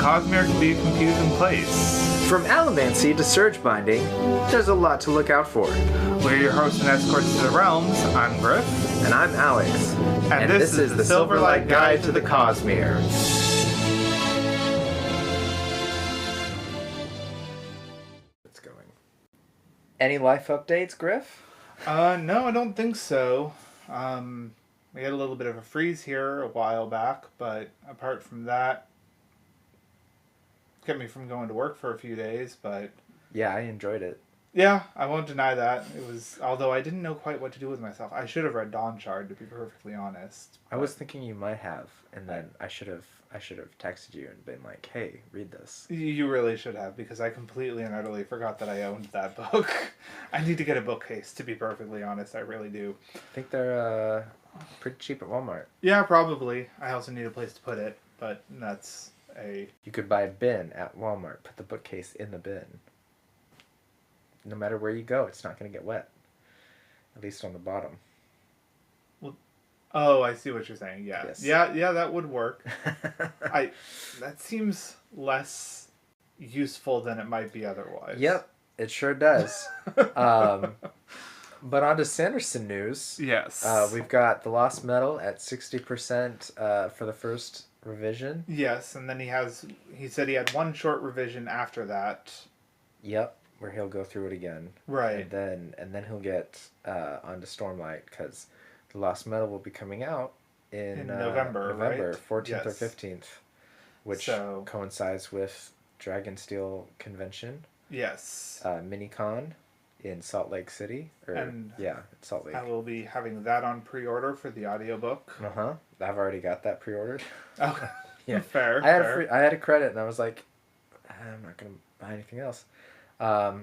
Cosmere can be a confusing place. From allomancy to surge binding, there's a lot to look out for. We're your hosts and escorts to the realms. I'm Griff. And I'm Alex. And this is the Silverlight Guide to the Cosmere. It's going. Any life updates, Griff? No, I don't think so. We had a little bit of a freeze here a while back, but apart from that, kept me from going to work for a few days, but... Yeah, I enjoyed it. Yeah, I won't deny that. It was, although I didn't know quite what to do with myself. I should have read Dawn Shard, to be perfectly honest. I was thinking you might have, and then I should have texted you and been like, "Hey, read this." You really should have, because I completely and utterly forgot that I owned that book. I need to get a bookcase, to be perfectly honest. I really do. I think they're pretty cheap at Walmart. Yeah, probably. I also need a place to put it, but that's a... You could buy a bin at Walmart. Put the bookcase in the bin. No matter where you go, it's not going to get wet. At least on the bottom. Well, oh, I see what you're saying. Yeah. Yes. Yeah, that would work. That seems less useful than it might be otherwise. Yep, it sure does. But on to Sanderson news. Yes. We've got the Lost Metal at 60% for the first revision. Yes, and then he said he had one short revision after that. Yep, where he'll go through it again. Right. And then he'll get onto Stormlight, because the Lost Metal will be coming out in November, right? 14th yes. or 15th, which coincides with Dragonsteel Convention. Yes. Minicon in Salt Lake City. Salt Lake. I will be having that on pre-order for the audiobook. Uh-huh. I've already got that pre-ordered. Oh, yeah. Fair. I had a credit, and I was like, I'm not going to buy anything else. I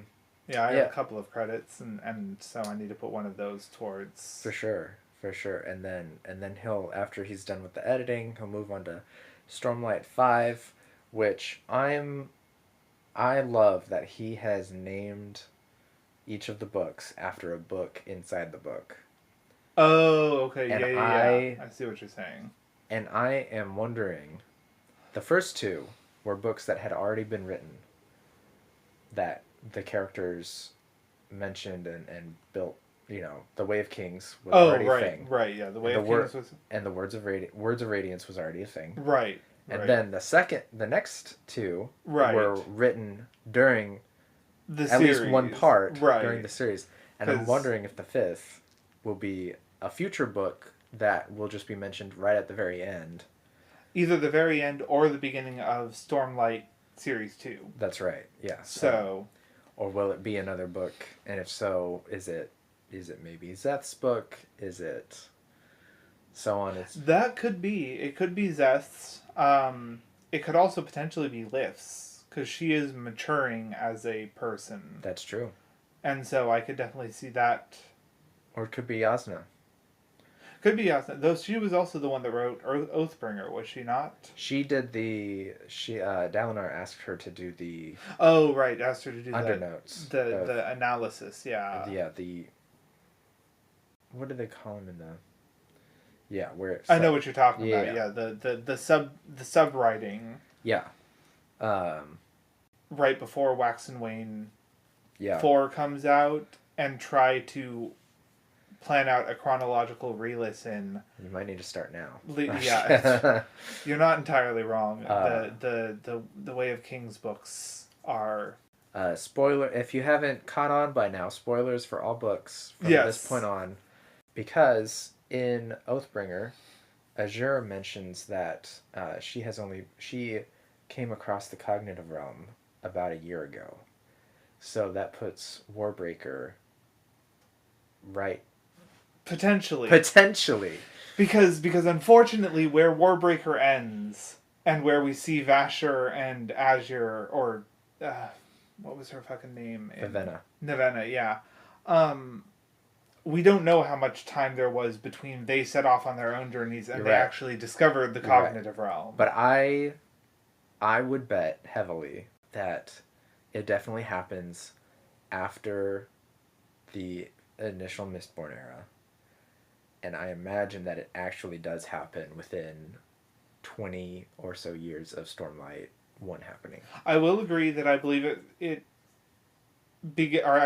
have a couple of credits, and so I need to put one of those towards... For sure. And then he'll, after he's done with the editing, he'll move on to Stormlight 5, which I love that he has named each of the books after a book inside the book. Oh, okay. And yeah. I see what you're saying. And I am wondering, the first two were books that had already been written, that the characters mentioned and built. You know, the Way of Kings was already a thing. Right, yeah. The Way of Kings was... And the Words of Radiance was already a thing. Right. And then the next two were written during at least one part during the series. And I'm wondering if the fifth will be a future book that will just be mentioned right at the very end. Either the very end or the beginning of Stormlight Series 2. That's right, yeah. So... Or will it be another book? And if so, is it maybe Zeth's book? Is it so on? That could be. It could be Zeth's. It could also potentially be Lif's, because she is maturing as a person. That's true. And so I could definitely see that. Or it could be Yasna. Could be Yasna. Though she was also the one that wrote Oathbringer, was she not? She did Dalinar asked her to do the... Oh, right. Asked her to do undernotes. The analysis, yeah. Yeah, what do they call them in the... Yeah, where it's... I know what you're talking about, yeah. The sub writing. Yeah. Right before Wax and Wane 4 comes out, and try to plan out a chronological re-listen. You might need to start now. Yeah. You're not entirely wrong. The Way of Kings books are... spoiler, if you haven't caught on by now, spoilers for all books from this point on. Because in Oathbringer, Azure mentions that she came across the cognitive realm about a year ago. So that puts Warbreaker right. Potentially. Because unfortunately, where Warbreaker ends, and where we see Vasher and Azure, or what was her fucking name? Navenna, yeah. We don't know how much time there was between they set off on their own journeys and they actually discovered the cognitive realm. But I would bet heavily that it definitely happens after the initial Mistborn era. And I imagine that it actually does happen within 20 or so years of Stormlight one happening. I will agree that I believe I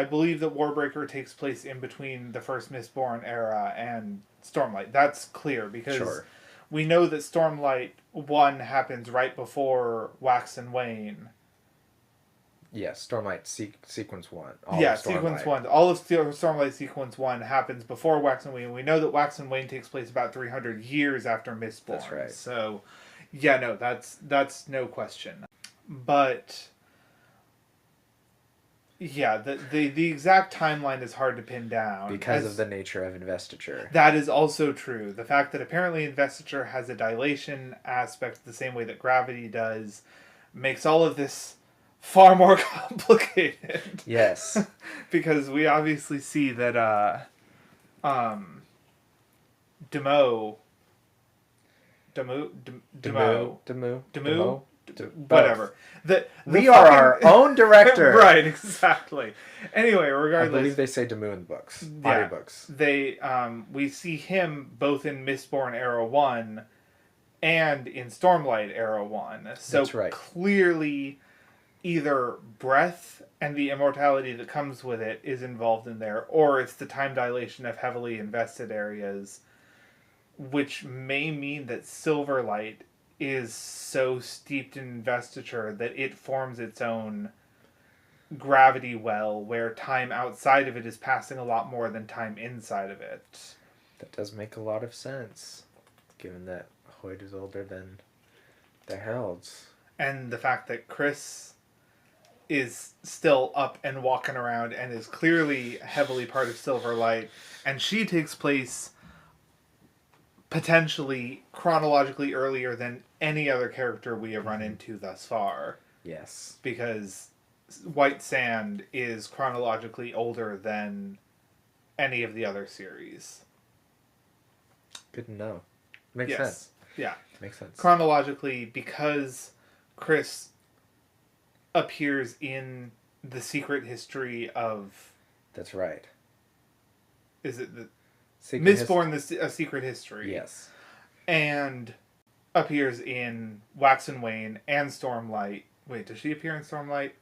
believe that Warbreaker takes place in between the first Mistborn era and Stormlight. That's clear because we know that Stormlight 1 happens right before Wax and Wane. Yes, Stormlight Sequence 1. Sequence 1. All of Stormlight Sequence 1 happens before Wax and Wane. We know that Wax and Wane takes place about 300 years after Mistborn. That's right. So, yeah, no, that's no question. But, yeah, the exact timeline is hard to pin down. Because of the nature of investiture. That is also true. The fact that apparently investiture has a dilation aspect the same way that gravity does makes all of this far more complicated. Yes. Because we obviously see that Demo, whatever. We are our own director. Right, exactly. Anyway, regardless, I believe they say Demu in the books. Audiobooks. They we see him both in Mistborn Era 1 and in Stormlight Era 1. So that's right. Clearly either breath and the immortality that comes with it is involved in there, or it's the time dilation of heavily invested areas, which may mean that Silverlight is so steeped in investiture that it forms its own gravity well, where time outside of it is passing a lot more than time inside of it. That does make a lot of sense, given that Hoyt is older than the Heralds. And the fact that Chris is still up and walking around and is clearly heavily part of Silverlight, and she takes place potentially chronologically earlier than any other character we have run into thus far. Yes. Because White Sand is chronologically older than any of the other series. Good to know. Makes sense. Yeah. Makes sense. Chronologically, because Chris appears in the secret history of... That's right. Is it the... Mistborn, A Secret History. Yes. And appears in Wax and Wane and Stormlight. Wait, does she appear in Stormlight?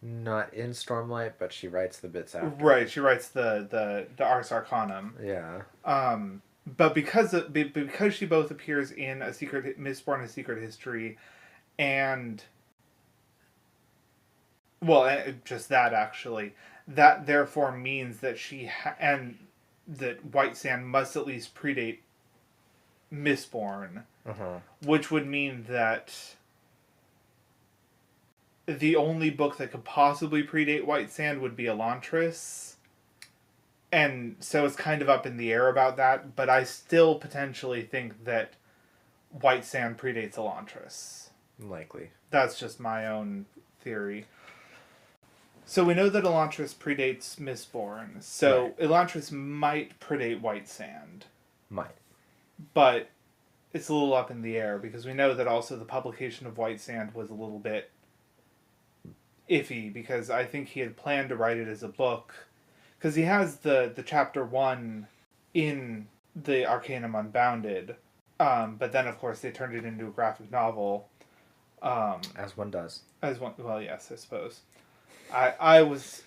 Not in Stormlight, but she writes the bits after. Right, she writes the Ars Arcanum. Yeah. But because she both appears in Mistborn, A Secret History, and... Well, just that, actually. That, therefore, means that and that White Sand must at least predate Mistborn. Uh-huh. Which would mean that the only book that could possibly predate White Sand would be Elantris. And so it's kind of up in the air about that, but I still potentially think that White Sand predates Elantris. Likely. That's just my own theory. So we know that Elantris predates Mistborn, so right. Elantris might predate White Sand. Might. But it's a little up in the air, because we know that also the publication of White Sand was a little bit iffy, because I think he had planned to write it as a book, because he has the chapter 1 in the Arcanum Unbounded, but then of course they turned it into a graphic novel. As one does. Well, yes, I suppose. I was,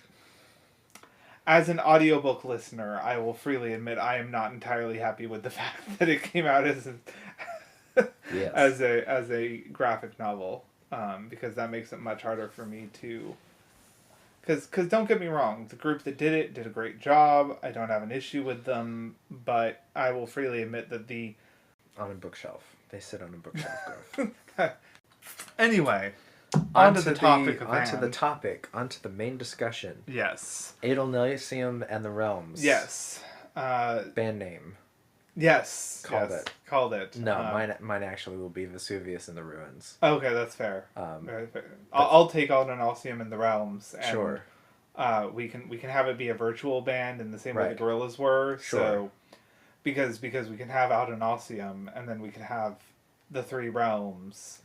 as an audiobook listener, I will freely admit I am not entirely happy with the fact that it came out as yes. as a graphic novel, because that makes it much harder for me to... Because don't get me wrong, the group that did it did a great job. I don't have an issue with them, but I will freely admit that the... On a bookshelf. They sit on a bookshelf, Grove. Anyway... Onto the main discussion. Yes. Adolnasium and the Realms. Yes. Band name. Yes. Called it. Called it. No, mine actually will be Vesuvius and the Ruins. Okay, that's fair. Very fair. I'll take Adolnasium and the Realms. And, sure. We can have it be a virtual band in the same way the Gorillas were. Sure. So, because we can have Adolnasium, and then we can have the Three Realms.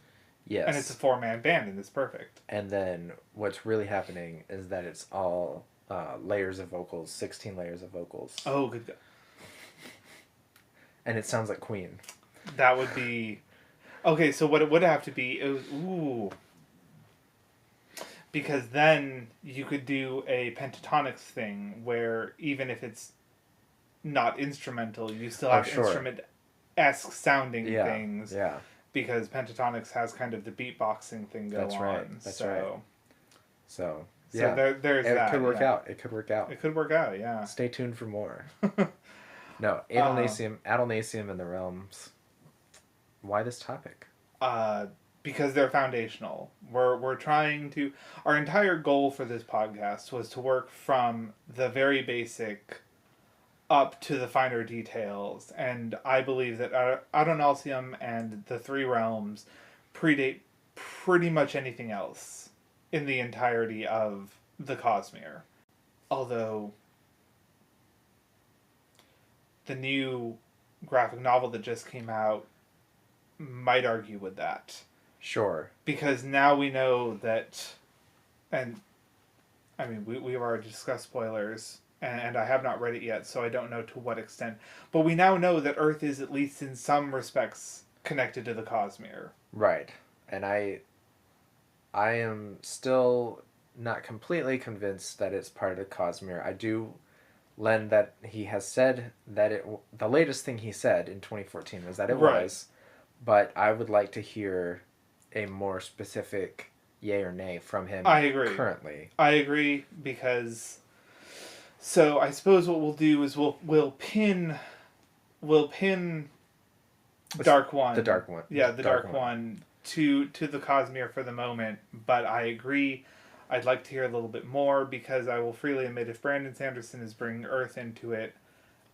Yes. And it's a 4-man band, and it's perfect. And then what's really happening is that it's all layers of vocals, 16 layers of vocals. Oh, good God. And it sounds like Queen. That would be Okay, so what it would have to be is... Ooh. Because then you could do a pentatonics thing where even if it's not instrumental, you still have instrument-esque sounding things. Yeah. Because pentatonics has kind of the beatboxing thing go on. That's right. So yeah. there's that. It could work out. It could work out, yeah. Stay tuned for more. No, Adolnasium and the Realms. Why this topic? Because they're foundational. We're trying to... Our entire goal for this podcast was to work from the very basic up to the finer details, and I believe that Adolnasium and the Three Realms predate pretty much anything else in the entirety of the Cosmere. Although the new graphic novel that just came out might argue with that. Sure. Because now we know that, and I mean, we've already discussed spoilers, and I have not read it yet, so I don't know to what extent. But we now know that Earth is, at least in some respects, connected to the Cosmere. Right. And I am still not completely convinced that it's part of the Cosmere. I do lend that he has said that the latest thing he said in 2014 was that it was, but I would like to hear a more specific yay or nay from him. I agree. Currently. I agree, because... So I suppose what we'll do is we'll pin Dark One. The Dark One. Yeah, the Dark One to the Cosmere for the moment, but I agree. I'd like to hear a little bit more, because I will freely admit, if Brandon Sanderson is bringing Earth into it,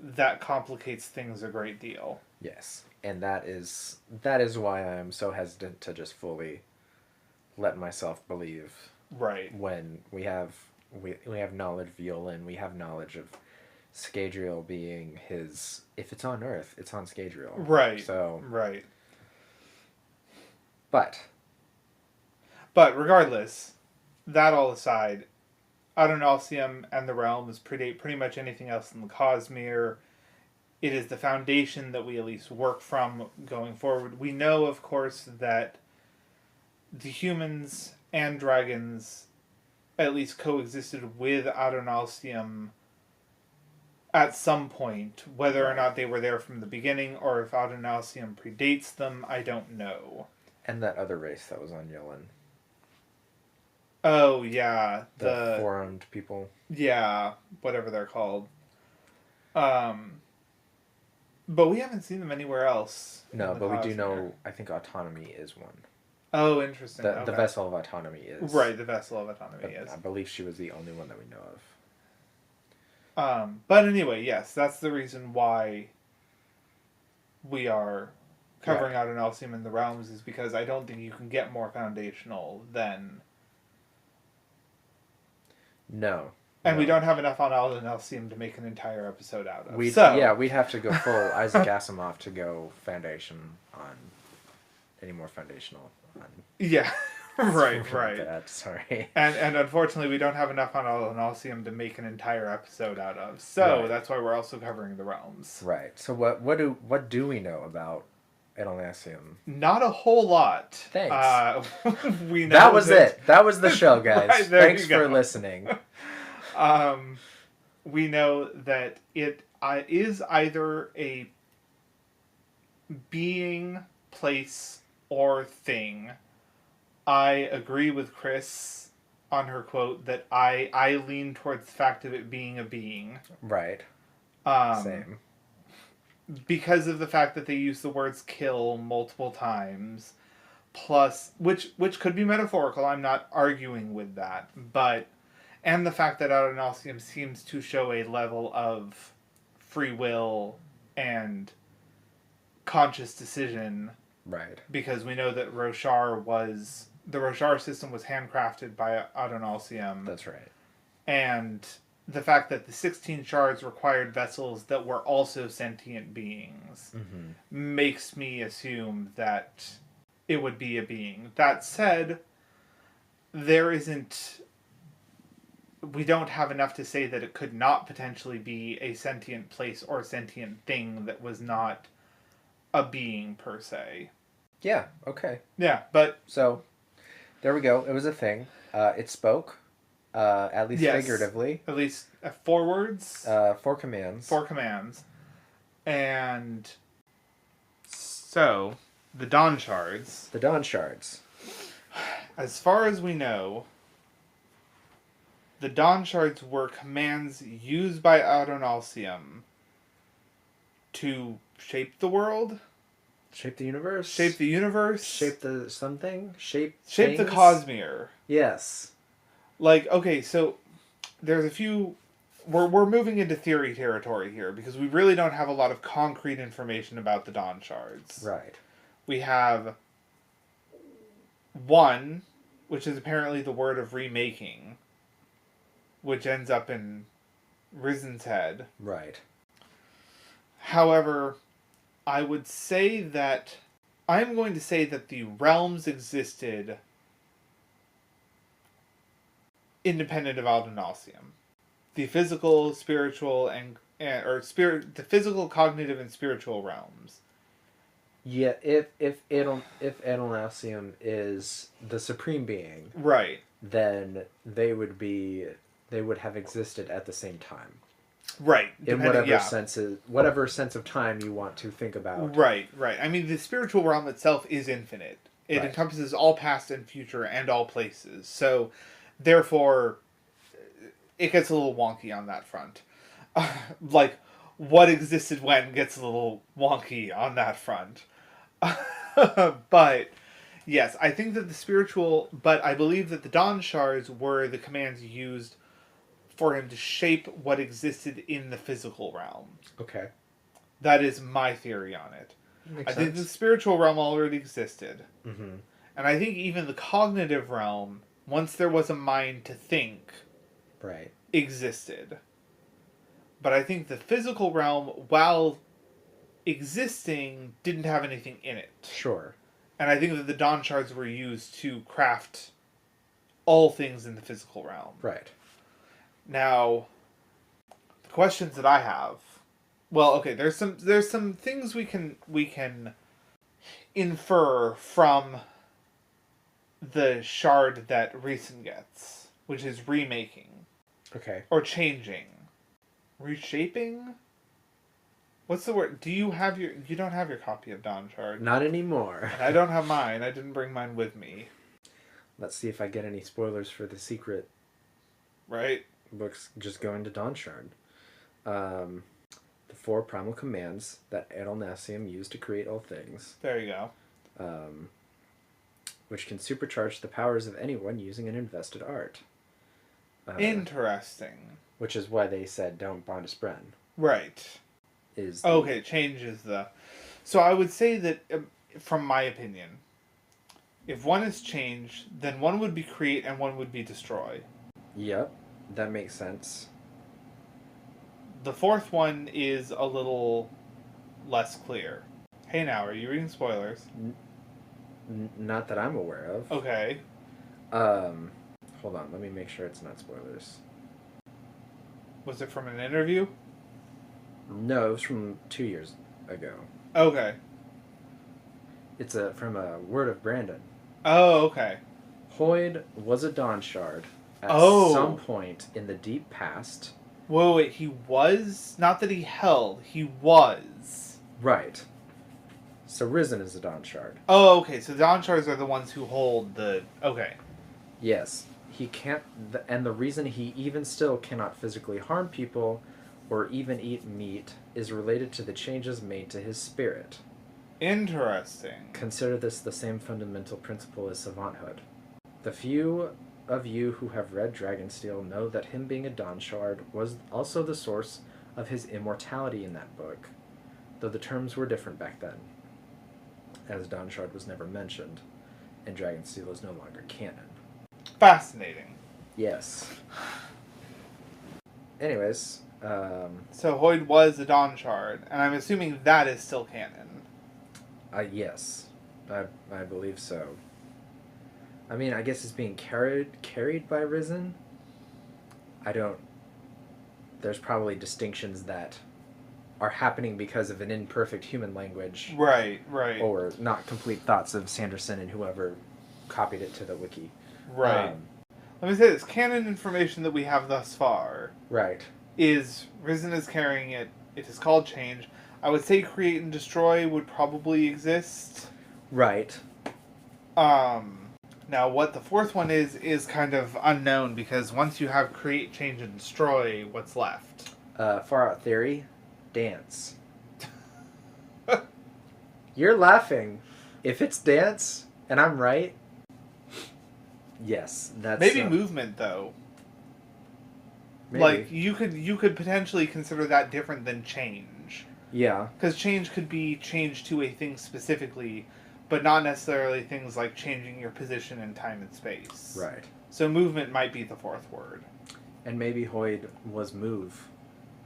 that complicates things a great deal. Yes, and that is why I am so hesitant to just fully let myself believe. Right. When we have knowledge of Yolen, we have knowledge of Scadrial being his... If it's on Earth, it's on Scadrial. Right. So... Right. But regardless, that all aside, Adolnasium and the Realms predate pretty much anything else in the Cosmere. It is the foundation that we at least work from going forward. We know, of course, that the humans and dragons at least coexisted with Adolnasium at some point. Whether or not they were there from the beginning, or if Adolnasium predates them, I don't know. And that other race that was on Yolen. Oh, yeah. The four-armed people. Yeah, whatever they're called. But we haven't seen them anywhere else. No, but we do know, I think Autonomy is one. Oh, interesting. The Vessel of Autonomy is. Right, the Vessel of Autonomy is. I believe she was the only one that we know of. But anyway, yes, that's the reason why we are covering Adolnasium in the Realms, is because I don't think you can get more foundational than... No. And we don't have enough on Adolnasium to make an entire episode out of. We'd have to go full Isaac Asimov to go foundation on... Any more foundational on... Yeah. Right. Bad, sorry. And unfortunately, we don't have enough on Adolnasium to make an entire episode out of. So that's why we're also covering the Realms. Right. So what do we know about Adolnasium? Not a whole lot. Thanks. We know that was it. That was the show, guys. Right, Thanks for listening. We know that it is either a being, place, or thing. I agree with Chris on her quote that I lean towards the fact of it being a being. Right. Same. Because of the fact that they use the words kill multiple times, plus which could be metaphorical. I'm not arguing with that, but and the fact that Adolnasium seems to show a level of free will and conscious decision. Right. Because we know that the Roshar system was handcrafted by Adolnasium. That's right. And the fact that the 16 shards required vessels that were also sentient beings makes me assume that it would be a being. That said, we don't have enough to say that it could not potentially be a sentient place or sentient thing that was not a being per se. Yeah, okay. Yeah, but... So, there we go. It was a thing. It spoke, at least figuratively. At least 4 words. 4 commands. 4 commands. And so, the Dawn Shards. The Dawn Shards. As far as we know, the Dawn Shards were commands used by Adolnasium to shape the world. Shape the universe. Shape the universe. Shape the something. Shape the Cosmere. Yes. Like, okay, so there's a few... We're moving into theory territory here because we really don't have a lot of concrete information about the Dawn Shards. Right. We have one, which is apparently the word of remaking, which ends up in Risen's head. Right. However, I'm going to say that the realms existed independent of Adolnasium. The physical, spiritual, the physical, cognitive, and spiritual realms. Yeah, if Adolnasium is the supreme being, right, then they would have existed at the same time. Right. In whatever sense of time you want to think about. Right. I mean, the spiritual realm itself is infinite. It encompasses all past and future and all places. So, therefore, it gets a little wonky on that front. Like, what existed when gets a little wonky on that front. But, yes, I think that but I believe that the Dawn Shards were the commands used for him to shape what existed in the physical realm. Okay. That is my theory on it. Makes sense. Think the spiritual realm already existed. Mm-hmm. And I think even the cognitive realm, once there was a mind to think, existed. But I think the physical realm, while existing, didn't have anything in it. Sure. And I think that the Dawn Shards were used to craft all things in the physical realm. Right. Now, the questions that I have... Well, okay, there's some things we can infer from the shard that Resen gets, which is remaking. Okay. Or changing. Reshaping? What's the word? You don't have your copy of Dawn Shard. Not anymore. I don't have mine. I didn't bring mine with me. Let's see if I get any spoilers for the secret. Right. Books just going to Dawn Shard. The 4 primal commands that Adolnasium used to create all things. There you go. Which can supercharge the powers of anyone using an invested art. Interesting. Which is why they said don't bond a spren. Right. Okay, changes the... So I would say that, from my opinion, if one is changed, then one would be create and one would be destroy. Yep, that makes sense. The 4th one is a little less clear. Hey now, are you reading spoilers? Not that I'm aware of. Okay. Hold on, let me make sure it's not spoilers. Was it from an interview? No, it was from 2 years ago. Okay. It's from a word of Brandon. Oh, okay. Hoid was a Dawn Shard at some point in the deep past. Whoa, wait, he was? Not that he held, he was. Right. So Risen is a Dawn Shard. Oh, okay, so Dawn Shards are the ones who hold the... Okay. Yes. He can't... And the reason he even still cannot physically harm people or even eat meat is related to the changes made to his spirit. Interesting. Consider this the same fundamental principle as savanthood. The few of you who have read Dragonsteel know that him being a Dawn Shard was also the source of his immortality in that book, though the terms were different back then, as Dawn Shard was never mentioned, and Dragonsteel is no longer canon. Fascinating. Yes. Anyways, so Hoid was a Dawn Shard, and I'm assuming that is still canon. Yes. I believe so. I mean, I guess it's being carried by Risen. There's probably distinctions that are happening because of an imperfect human language. Right. Or not complete thoughts of Sanderson and whoever copied it to the wiki. Right. Let me say this. Canon information that we have thus far. Right. Is Risen is carrying it. It is called Change. I would say Create and Destroy would probably exist. Right. Now, what the fourth one is kind of unknown, because once you have Create, Change, and Destroy, what's left? Far Out Theory, Dance. You're laughing. If it's Dance, and I'm right, yes, that's... Maybe Movement, though. Maybe. Like, you could potentially consider that different than Change. Yeah. Because Change could be changed to a thing specifically, but not necessarily things like changing your position in time and space. Right. So Movement might be the fourth word. And maybe Hoyd was Move,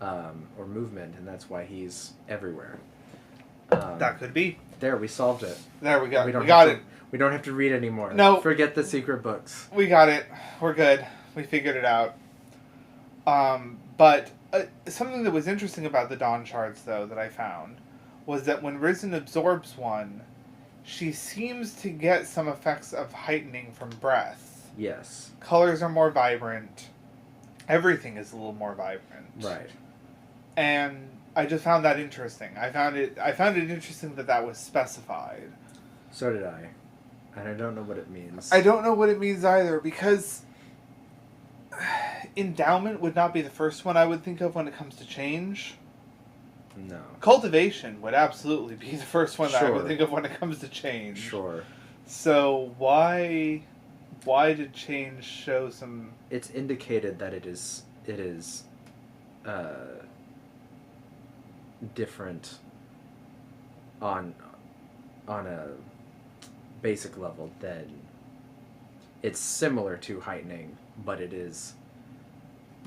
or Movement, and that's why he's everywhere. That could be. There, we solved it. There we go. We got it. We don't have to read anymore. No. Forget the secret books. We got it. We're good. We figured it out. But something that was interesting about the Dawn Shards, though, that I found, was that when Risen absorbs one, she seems to get some effects of heightening from breath. Yes. Colors are more vibrant. Everything is a little more vibrant. Right. And I just found that interesting. I found it interesting that was specified. So did I. And I don't know what it means. I don't know what it means either, because Endowment would not be the first one I would think of when it comes to change. No. Cultivation would absolutely be the first one that I would think of when it comes to change. Sure. So why did change show some... It's indicated that it is different on a basic level than... It's similar to heightening, but it is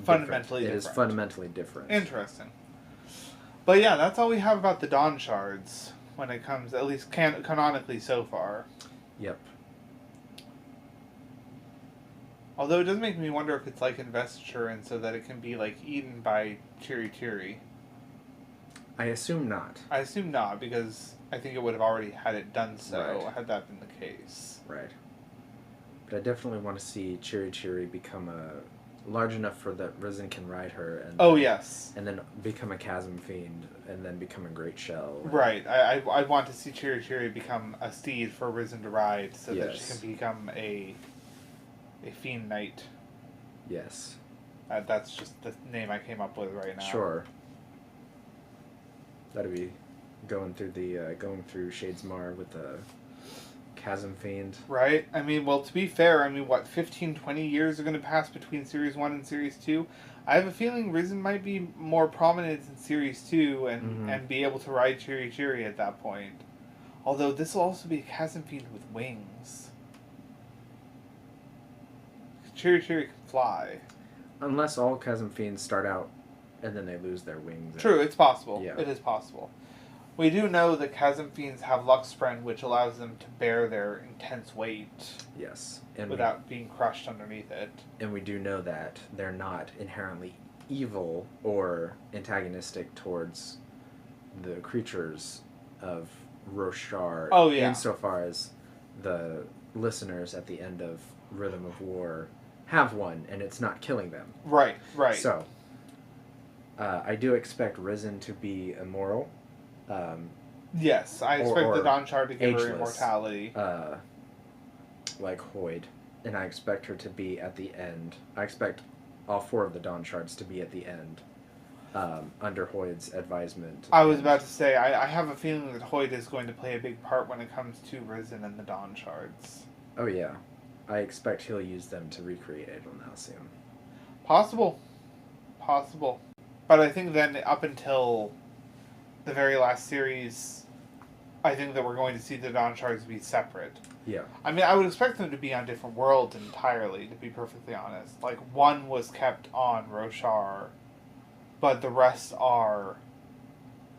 fundamentally different. It is fundamentally different. Interesting. But yeah, that's all we have about the Dawn Shards when it comes, at least canonically so far. Yep. Although it does make me wonder if it's like investiture, and so that it can be like eaten by Chiri. I assume not. I assume not, because I think it would have already had it done so, right. Had that been the case. Right. But I definitely want to see Chiri become large enough for that Risen can ride her. And yes. And then become a chasm fiend, and then become a great shell. Right. I want to see Chiri become a steed for Risen to ride, so that she can become a fiend knight. Yes. That's just the name I came up with right now. Sure. That'd be going through Shadesmar with the Chasm Fiend. Right? I mean, well, to be fair, 15, 20 years are going to pass between Series 1 and Series 2? I have a feeling Risen might be more prominent in Series 2 and be able to ride Chiri at that point. Although this will also be a Chasm Fiend with wings. Chiri can fly. Unless all Chasm Fiends start out and then they lose their wings. True, it's possible. Yeah. It is possible. We do know that Chasm Fiends have Luxspren, which allows them to bear their intense weight. Yes. Without being crushed underneath it. And we do know that they're not inherently evil or antagonistic towards the creatures of Roshar. Oh, yeah. Insofar as the listeners at the end of Rhythm of War have one, and it's not killing them. Right. So, I do expect Risen to be immoral. Yes, I expect the Dawn Shard to give ageless, her immortality. Like Hoyd. And I expect her to be at the end. I expect all 4 of the Dawn Shards to be at the end. Under Hoyd's advisement. I was about to say, I have a feeling that Hoyd is going to play a big part when it comes to Risen and the Dawn Shards. Oh yeah. I expect he'll use them to recreate Adolnasium. Possible. But I think then up until the very last series, I think that we're going to see the Dawn Shards be separate. Yeah. I would expect them to be on different worlds entirely, to be perfectly honest. Like, one was kept on Roshar, but the rest are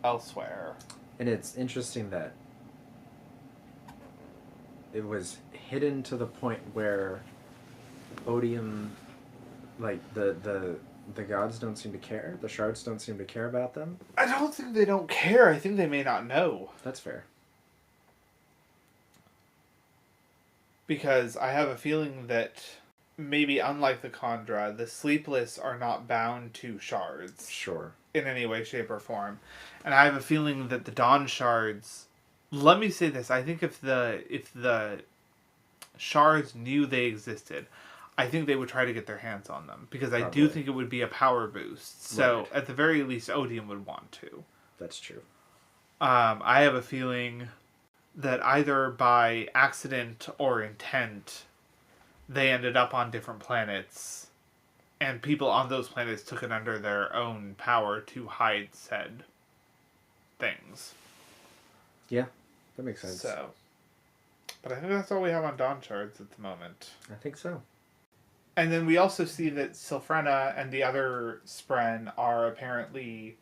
elsewhere. And it's interesting that it was hidden to the point where Odium, like the The gods don't seem to care? The shards don't seem to care about them? I don't think they don't care. I think they may not know. That's fair. Because I have a feeling that maybe unlike the Khandra, the Sleepless are not bound to shards. Sure. In any way, shape, or form. And I have a feeling that the Dawn shards... Let me say this. I think if the shards knew they existed, I think they would try to get their hands on them. Because I do think it would be a power boost. So, at the very least, Odium would want to. That's true. I have a feeling that either by accident or intent, they ended up on different planets, and people on those planets took it under their own power to hide said things. Yeah, that makes sense. So, but I think that's all we have on Dawn Shards at the moment. I think so. And then we also see that Sylphrena and the other Spren are apparently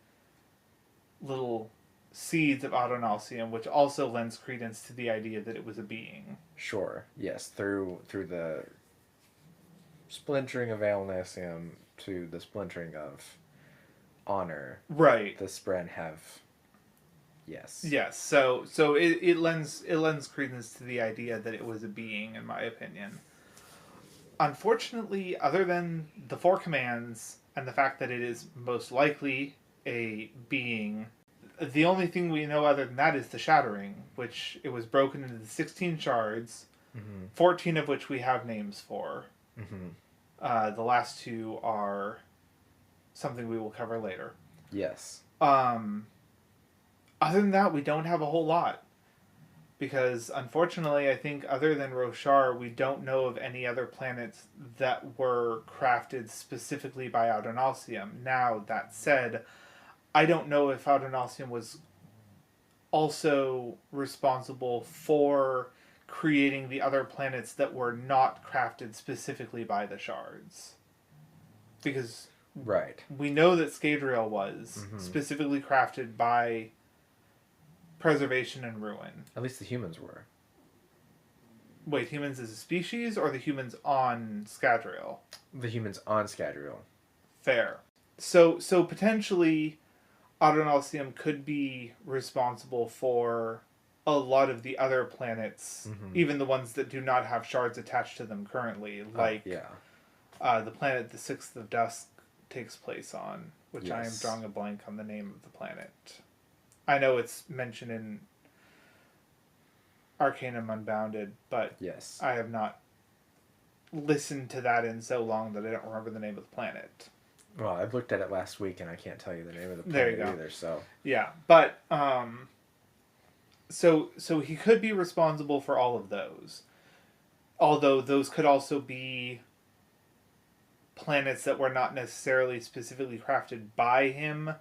little seeds of Adolnasium, which also lends credence to the idea that it was a being. Sure. Yes, through the splintering of Adolnasium to the splintering of Honor. Right. The Spren have. Yes. Yes. So it lends credence to the idea that it was a being, in my opinion. Unfortunately, other than the 4 commands and the fact that it is most likely a being, the only thing we know other than that is the Shattering, which it was broken into the 16 shards, 14 of which we have names for. The last 2 are something we will cover later. Yes. Other than that, we don't have a whole lot. Because, unfortunately, I think other than Roshar, we don't know of any other planets that were crafted specifically by Adolnasium. Now, that said, I don't know if Adolnasium was also responsible for creating the other planets that were not crafted specifically by the shards. Because we know that Scadrial was specifically crafted by Preservation and Ruin. At least the humans were. Wait, humans as a species, or the humans on Scadrial? The humans on Scadrial. Fair. So potentially, Adolnasium could be responsible for a lot of the other planets, even the ones that do not have shards attached to them currently, like the planet the Sixth of Dusk takes place on, which I am drawing a blank on the name of the planet. I know it's mentioned in Arcanum Unbounded, but I have not listened to that in so long that I don't remember the name of the planet. Well, I looked at it last week and I can't tell you the name of the planet either, so... Yeah, but, so he could be responsible for all of those. Although those could also be planets that were not necessarily specifically crafted by him,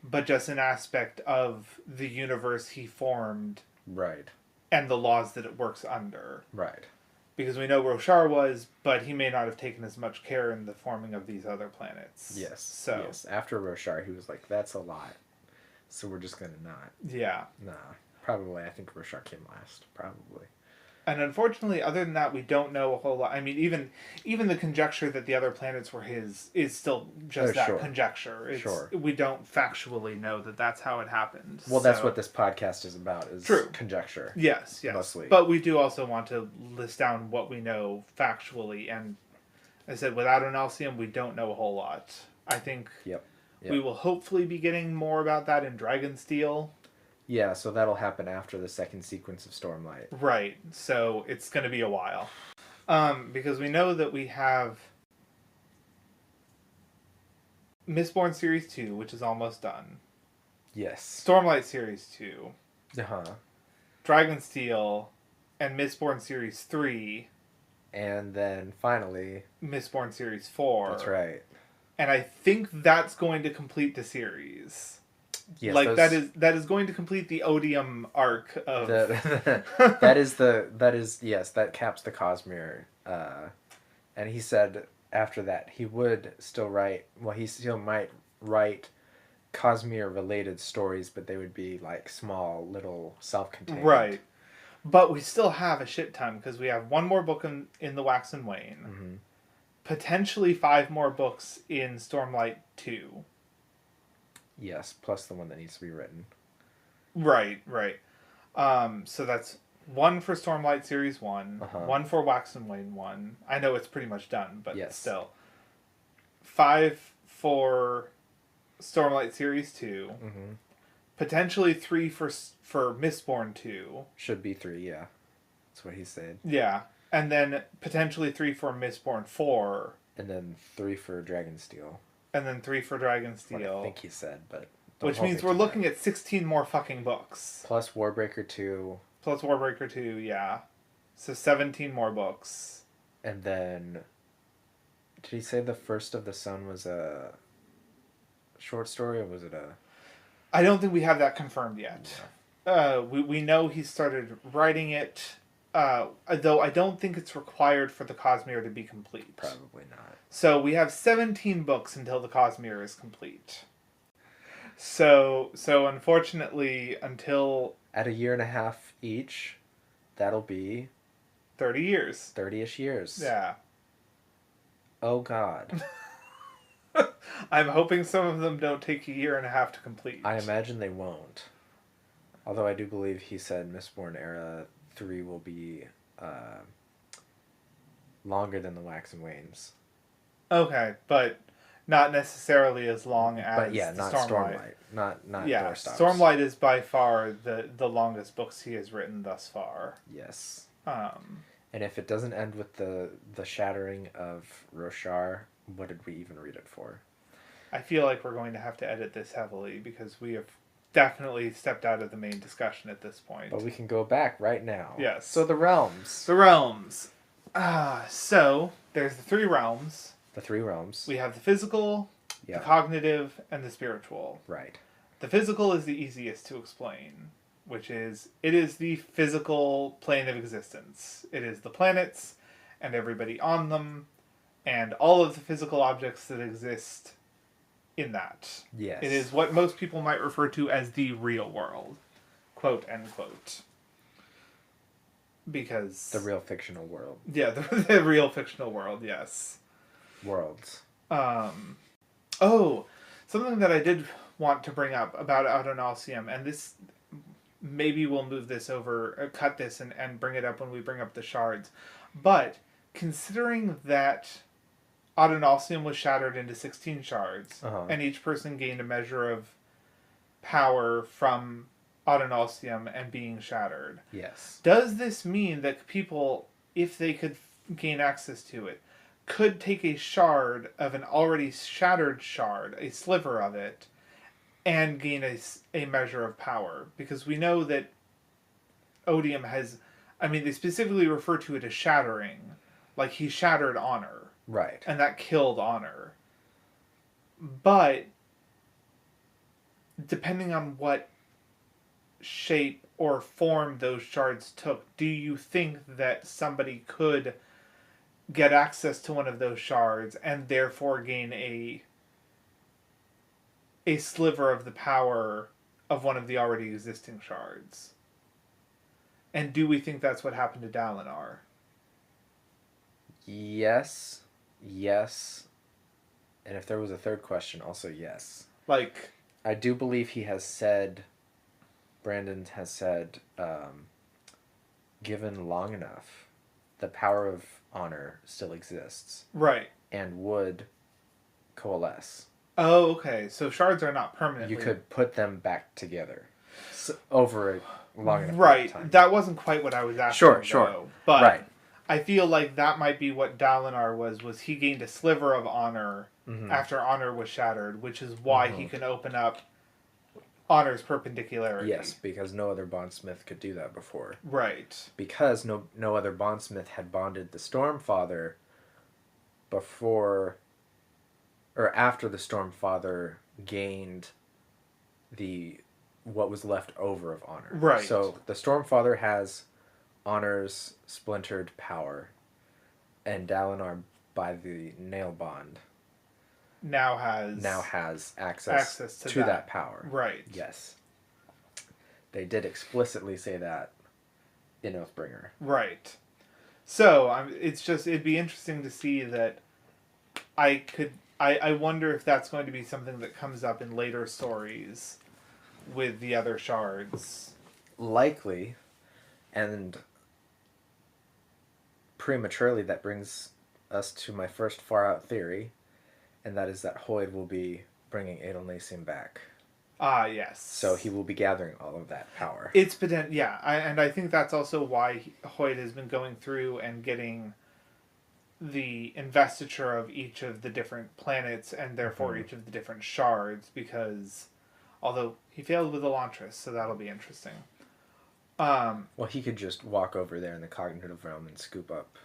but just an aspect of the universe he formed. Right. And the laws that it works under. Right. Because we know Roshar was, but he may not have taken as much care in the forming of these other planets. Yes. So. Yes. After Roshar, he was like, that's a lot. So we're just going to not. Yeah. Nah. Probably, I think Roshar came last. Probably. And unfortunately, other than that, we don't know a whole lot. I mean, even the conjecture that the other planets were his is still just conjecture. We don't factually know that that's how it happened. Well, that's what this podcast is about, is conjecture. Yes. Mostly. But we do also want to list down what we know factually. And as I said, with Adolnasium, we don't know a whole lot. I think we will hopefully be getting more about that in Dragonsteel. Yeah, so that'll happen after the second sequence of Stormlight. Right, so it's going to be a while. Because we know that we have Mistborn Series 2, which is almost done. Yes. Stormlight Series 2. Uh-huh. Dragonsteel, and Mistborn Series 3. And then, finally... Mistborn Series 4. That's right. And I think that's going to complete the series. Yes, like that is going to complete the Odium arc of that caps the Cosmere. And he said after that he would still write, he still might write Cosmere related stories, but they would be like small little self-contained. Right. But we still have a shit ton because we have one more book in the Wax and Wane. potentially 5 more books in Stormlight 2. Yes, plus the one that needs to be written. Right. So that's 1 for Stormlight Series 1, 1 for Wax and Wane 1. I know it's pretty much done, but still. 5 for Stormlight Series 2. Mm-hmm. Potentially 3 for Mistborn 2. Should be 3, yeah. That's what he said. Yeah. And then potentially 3 for Mistborn 4. And then 3 for Dragonsteel. And then 3 for Dragonsteel. What I think he said, but... Which means we're looking at 16 more fucking books. Plus Warbreaker 2. Plus Warbreaker 2, yeah. So 17 more books. And then... Did he say the First of the Sun was a short story, or was it a... I don't think we have that confirmed yet. Yeah. We know he started writing it, though I don't think it's required for the Cosmere to be complete. Probably not. So we have 17 books until the Cosmere is complete. So unfortunately, until... At 1.5 years each, that'll be... 30 years. 30-ish years. Yeah. Oh, God. I'm hoping some of them don't take 1.5 years to complete. I imagine they won't. Although I do believe he said Mistborn Era 3 will be longer than the Wax and Wanes. Okay, but not necessarily as long as not Stormlight. Not yeah, Doorstops. Stormlight is by far the longest books he has written thus far. Yes. And if it doesn't end with the shattering of Roshar, what did we even read it for? I feel like we're going to have to edit this heavily because we have definitely stepped out of the main discussion at this point. But we can go back right now. Yes. So the realms. The realms. So there's the 3 realms. The 3 realms. We have the physical, the cognitive, and the spiritual. Right. The physical is the easiest to explain, which is, it is the physical plane of existence. It is the planets and everybody on them and all of the physical objects that exist in that. Yes. It is what most people might refer to as the real world. Quote, end quote. Because... The real fictional world. Yeah, the real fictional world, yes. Worlds. Oh, something that I did want to bring up about Adolnasium, and this... Maybe we'll move this over, cut this, and bring it up when we bring up the shards. But, considering that Adolnasium was shattered into 16 shards, and each person gained a measure of power from Adolnasium and being shattered. Yes. Does this mean that people, if they could gain access to it, could take a shard of an already shattered shard, a sliver of it, and gain a measure of power? Because we know that Odium has... I mean, they specifically refer to it as shattering. Like, he shattered honor. Right. And that killed honor. But, depending on what shape or form those shards took, do you think that somebody could get access to one of those shards and therefore gain a sliver of the power of one of the already existing shards? And do we think that's what happened to Dalinar? Yes. And if there was a third question, also yes. Like... I do believe he has said... Brandon has said, given long enough, the power of honor still exists. Right. And would coalesce. Oh, okay. So shards are not permanently... You could put them back together over a long enough right. time. That wasn't quite what I was asking. Sure. Though. But right. I feel like that might be what Dalinar was he gained a sliver of honor after honor was shattered, which is why he can open up honor's perpendicularity. Yes, because no other bondsmith could do that before. Right. Because no other bondsmith had bonded the Stormfather before or after the Stormfather gained what was left over of honor. Right. So the Stormfather has honor's splintered power, and Dalinar, by the nail bond, now has access to that power. Right. Yes. They did explicitly say that in Oathbringer. Right. So it'd be interesting to see that I wonder if that's going to be something that comes up in later stories with the other shards. Likely, and prematurely that brings us to my first far out theory, and that is that Hoid will be bringing Adolnasium back. Ah, yes. So he will be gathering all of that power. It's potent, yeah, and I think that's also why Hoid has been going through and getting the investiture of each of the different planets and therefore each of the different shards, because although he failed with Elantris, so that'll be interesting. Well, he could just walk over there in the cognitive realm and scoop up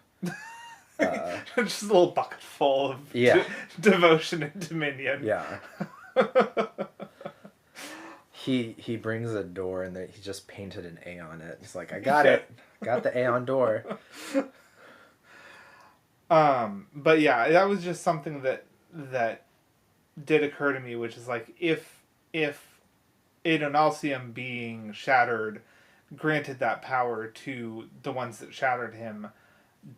just a little bucket full of devotion and dominion. Yeah. He brings a door and he just painted an A on it. He's like, I got it. Got the Aeon door. But yeah, that was just something that did occur to me, which is like, if Adolnasium being shattered granted that power to the ones that shattered him,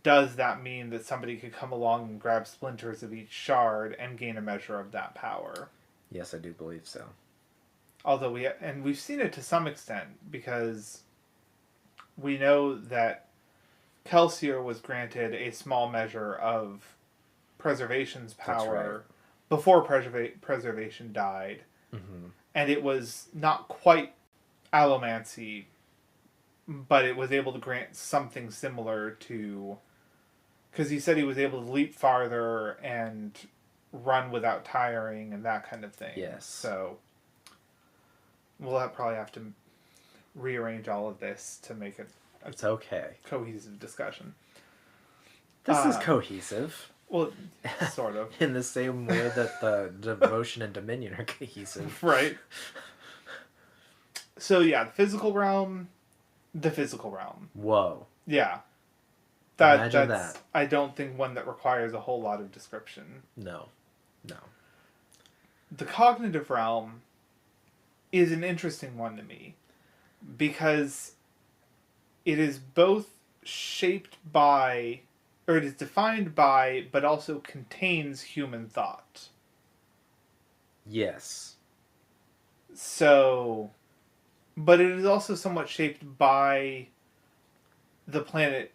does that mean that somebody could come along and grab splinters of each shard and gain a measure of that power? Yes, I do believe so. Although we've seen it to some extent, because we know that Kelsier was granted a small measure of Preservation's power before Preservation died. Mm-hmm. And it was not quite allomancy, but it was able to grant something similar to... Because he said he was able to leap farther and run without tiring and that kind of thing. Yes. So we'll probably have to rearrange all of this to make it it's okay. Cohesive discussion. This is cohesive. Well, sort of. In the same way that the devotion and dominion are cohesive. Right. So yeah, the physical realm. Whoa. Yeah. Imagine that. I don't think one that requires a whole lot of description. No. The cognitive realm is an interesting one to me, because it is both shaped by, or it is defined by, but also contains human thought. Yes. So, but it is also somewhat shaped by the planet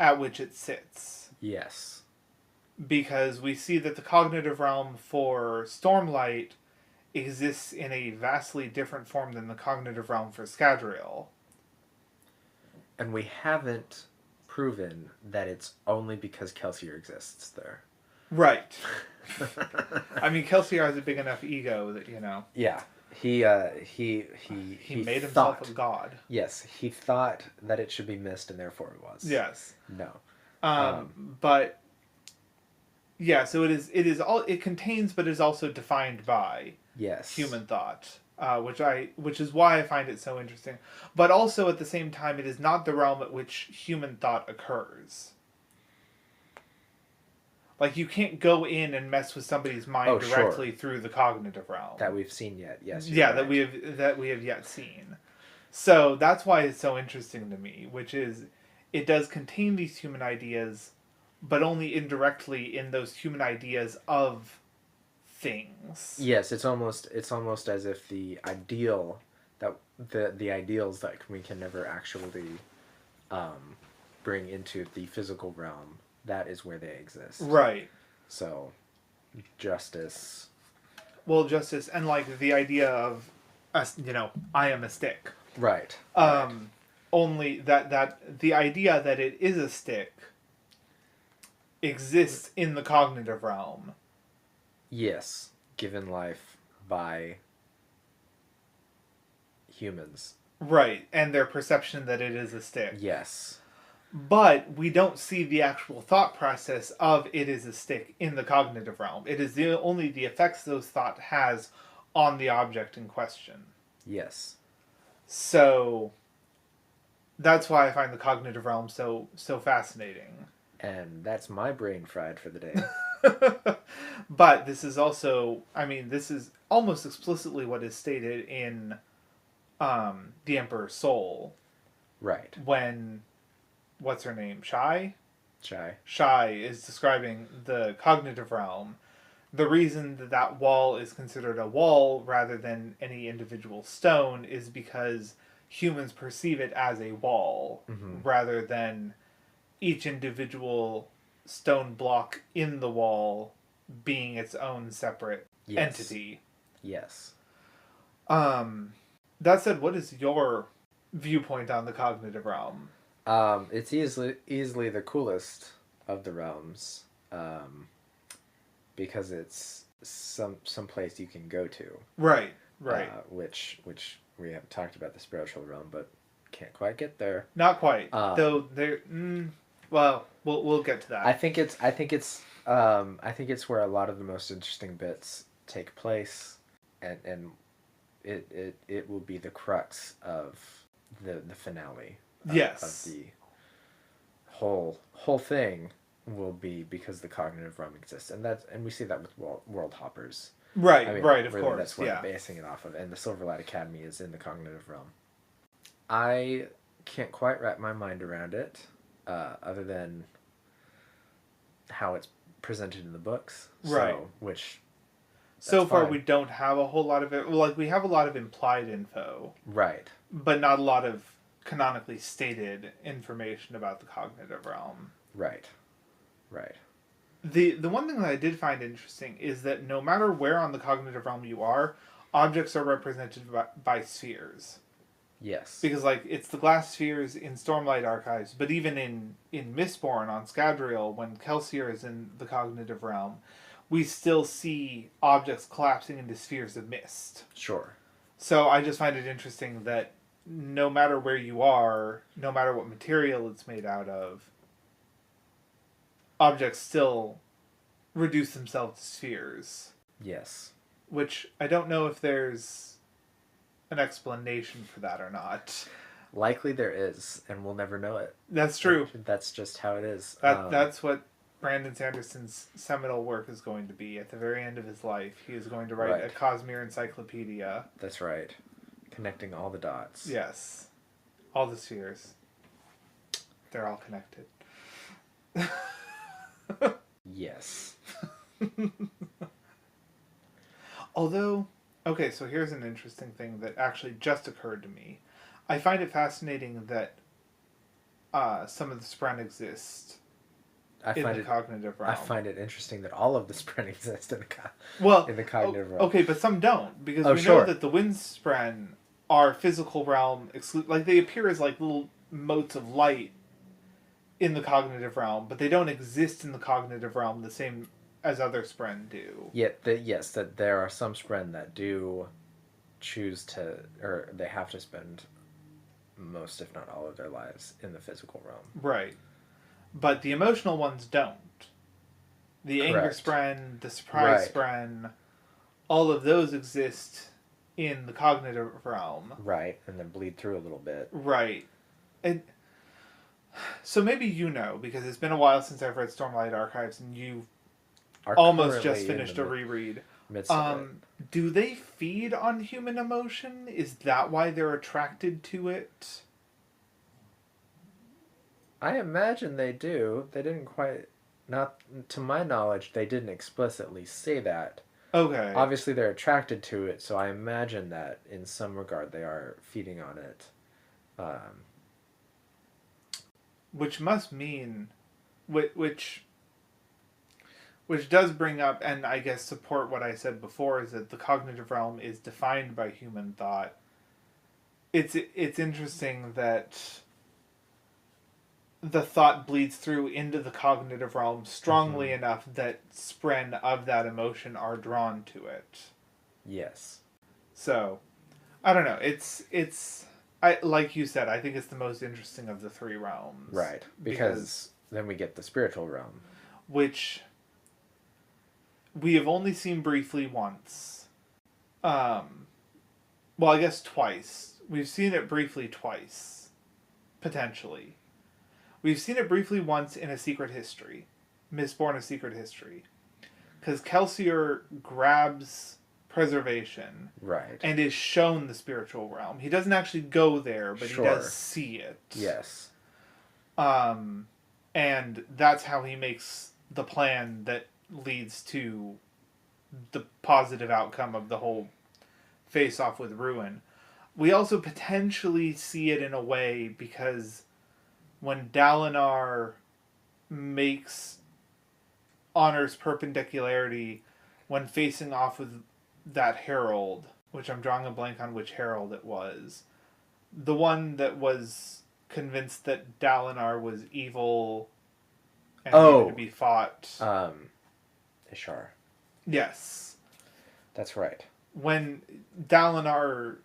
at which it sits. Yes. Because we see that the cognitive realm for Stormlight exists in a vastly different form than the cognitive realm for Scadrial. And we haven't proven that it's only because Kelsier exists there. Right. I mean, Kelsier has a big enough ego that, Yeah. He made himself a god. Yes, he thought that it should be missed, and therefore it was. Yes. No. But yeah, so it contains, but is also defined by human thought. Which is why I find it so interesting. But also at the same time, it is not the realm at which human thought occurs. Like, you can't go in and mess with somebody's mind directly through the cognitive realm. That we've seen yet, yes. Yeah, right. that we have yet seen. So that's why it's so interesting to me, which is it does contain these human ideas, but only indirectly in those human ideas of things. Yes, it's almost as if the ideal that the ideals that we can never actually bring into the physical realm, that is where they exist. Right. So, justice. Well, justice and like the idea of I am a stick. Right. Only that the idea that it is a stick exists in the cognitive realm. Yes, given life by humans. Right, and their perception that it is a stick. Yes. But we don't see the actual thought process of it is a stick in the cognitive realm. It is only the effects those thought has on the object in question. Yes. So that's why I find the cognitive realm so fascinating. And that's my brain fried for the day. But this is also, this is almost explicitly what is stated in The Emperor's Soul. Right. When, what's her name? Shai? Shy is describing the cognitive realm. The reason that that wall is considered a wall rather than any individual stone is because humans perceive it as a wall rather than each individual stone block in the wall being its own separate entity. Yes. That said, what is your viewpoint on the cognitive realm? It's easily the coolest of the realms, because it's some place you can go to. Right. Which we have talked about the spiritual realm, but can't quite get there. Not quite. Though there. Well, we'll get to that. I think it's where a lot of the most interesting bits take place, and it will be the crux of the finale. Of the whole thing will be because the cognitive realm exists, and we see that with world hoppers. Right, of course. That's what I'm basing it off of, and the Silverlight Academy is in the cognitive realm. I can't quite wrap my mind around it, other than how it's presented in the books. Right. So far, we don't have a whole lot of it. Like, we have a lot of implied info. Right. But not a lot of canonically stated information about the cognitive realm. Right. The one thing that I did find interesting is that no matter where on the cognitive realm you are, objects are represented by spheres. Yes. Because, like, it's the glass spheres in Stormlight Archives, but even in Mistborn on Scadrial, when Kelsier is in the cognitive realm, we still see objects collapsing into spheres of mist. Sure. So I just find it interesting that no matter where you are, no matter what material it's made out of, objects still reduce themselves to spheres. Yes. Which I don't know if there's an explanation for that or not. Likely there is, and we'll never know it. That's true. That's just how it is. That's what Brandon Sanderson's seminal work is going to be. At the very end of his life, he is going to write a Cosmere encyclopedia. That's right. Connecting all the dots. Yes. All the spheres. They're all connected. Yes. Although, okay, so here's an interesting thing that actually just occurred to me. I find it fascinating that some of the Spren exist in the cognitive realm. I find it interesting that all of the Spren exist in the cognitive realm. Okay, but some don't, because we know that the Wind Spren are physical realm like they appear as like little motes of light in the cognitive realm, but they don't exist in the cognitive realm the same as other Spren do. Yet, that there are some Spren that do choose to, or they have to spend most, if not all, of their lives in the physical realm. Right. But the emotional ones don't. The anger Spren, the surprise Spren, all of those exist in the cognitive realm. Right, and then bleed through a little bit. Right. And so maybe you know, because it's been a while since I've read Stormlight Archives, and you almost just finished a reread. Do they feed on human emotion? Is that why they're attracted to it? I imagine they do. They didn't quite... Not to my knowledge, they didn't explicitly say that. Okay. Obviously, they're attracted to it, so I imagine that in some regard they are feeding on it. Which must mean... Which does bring up, and I guess support what I said before, is that the cognitive realm is defined by human thought. It's interesting that the thought bleeds through into the cognitive realm strongly enough that Spren of that emotion are drawn to it. Yes. So, I don't know. It's like you said, I think it's the most interesting of the three realms. Right. Because then we get the spiritual realm. Which we have only seen briefly once. Well, I guess twice. We've seen it briefly twice. Potentially. We've seen it briefly once in A Secret History. Mistborn: A Secret History. Because Kelsier grabs preservation. Right. And is shown the spiritual realm. He doesn't actually go there, but he does see it. Yes. And that's how he makes the plan that leads to the positive outcome of the whole face-off with Ruin. We also potentially see it in a way because when Dalinar makes Honor's perpendicularity when facing off with that herald, which I'm drawing a blank on which herald it was, the one that was convinced that Dalinar was evil and needed to be fought. Ishar. Yes. That's right. When Dalinar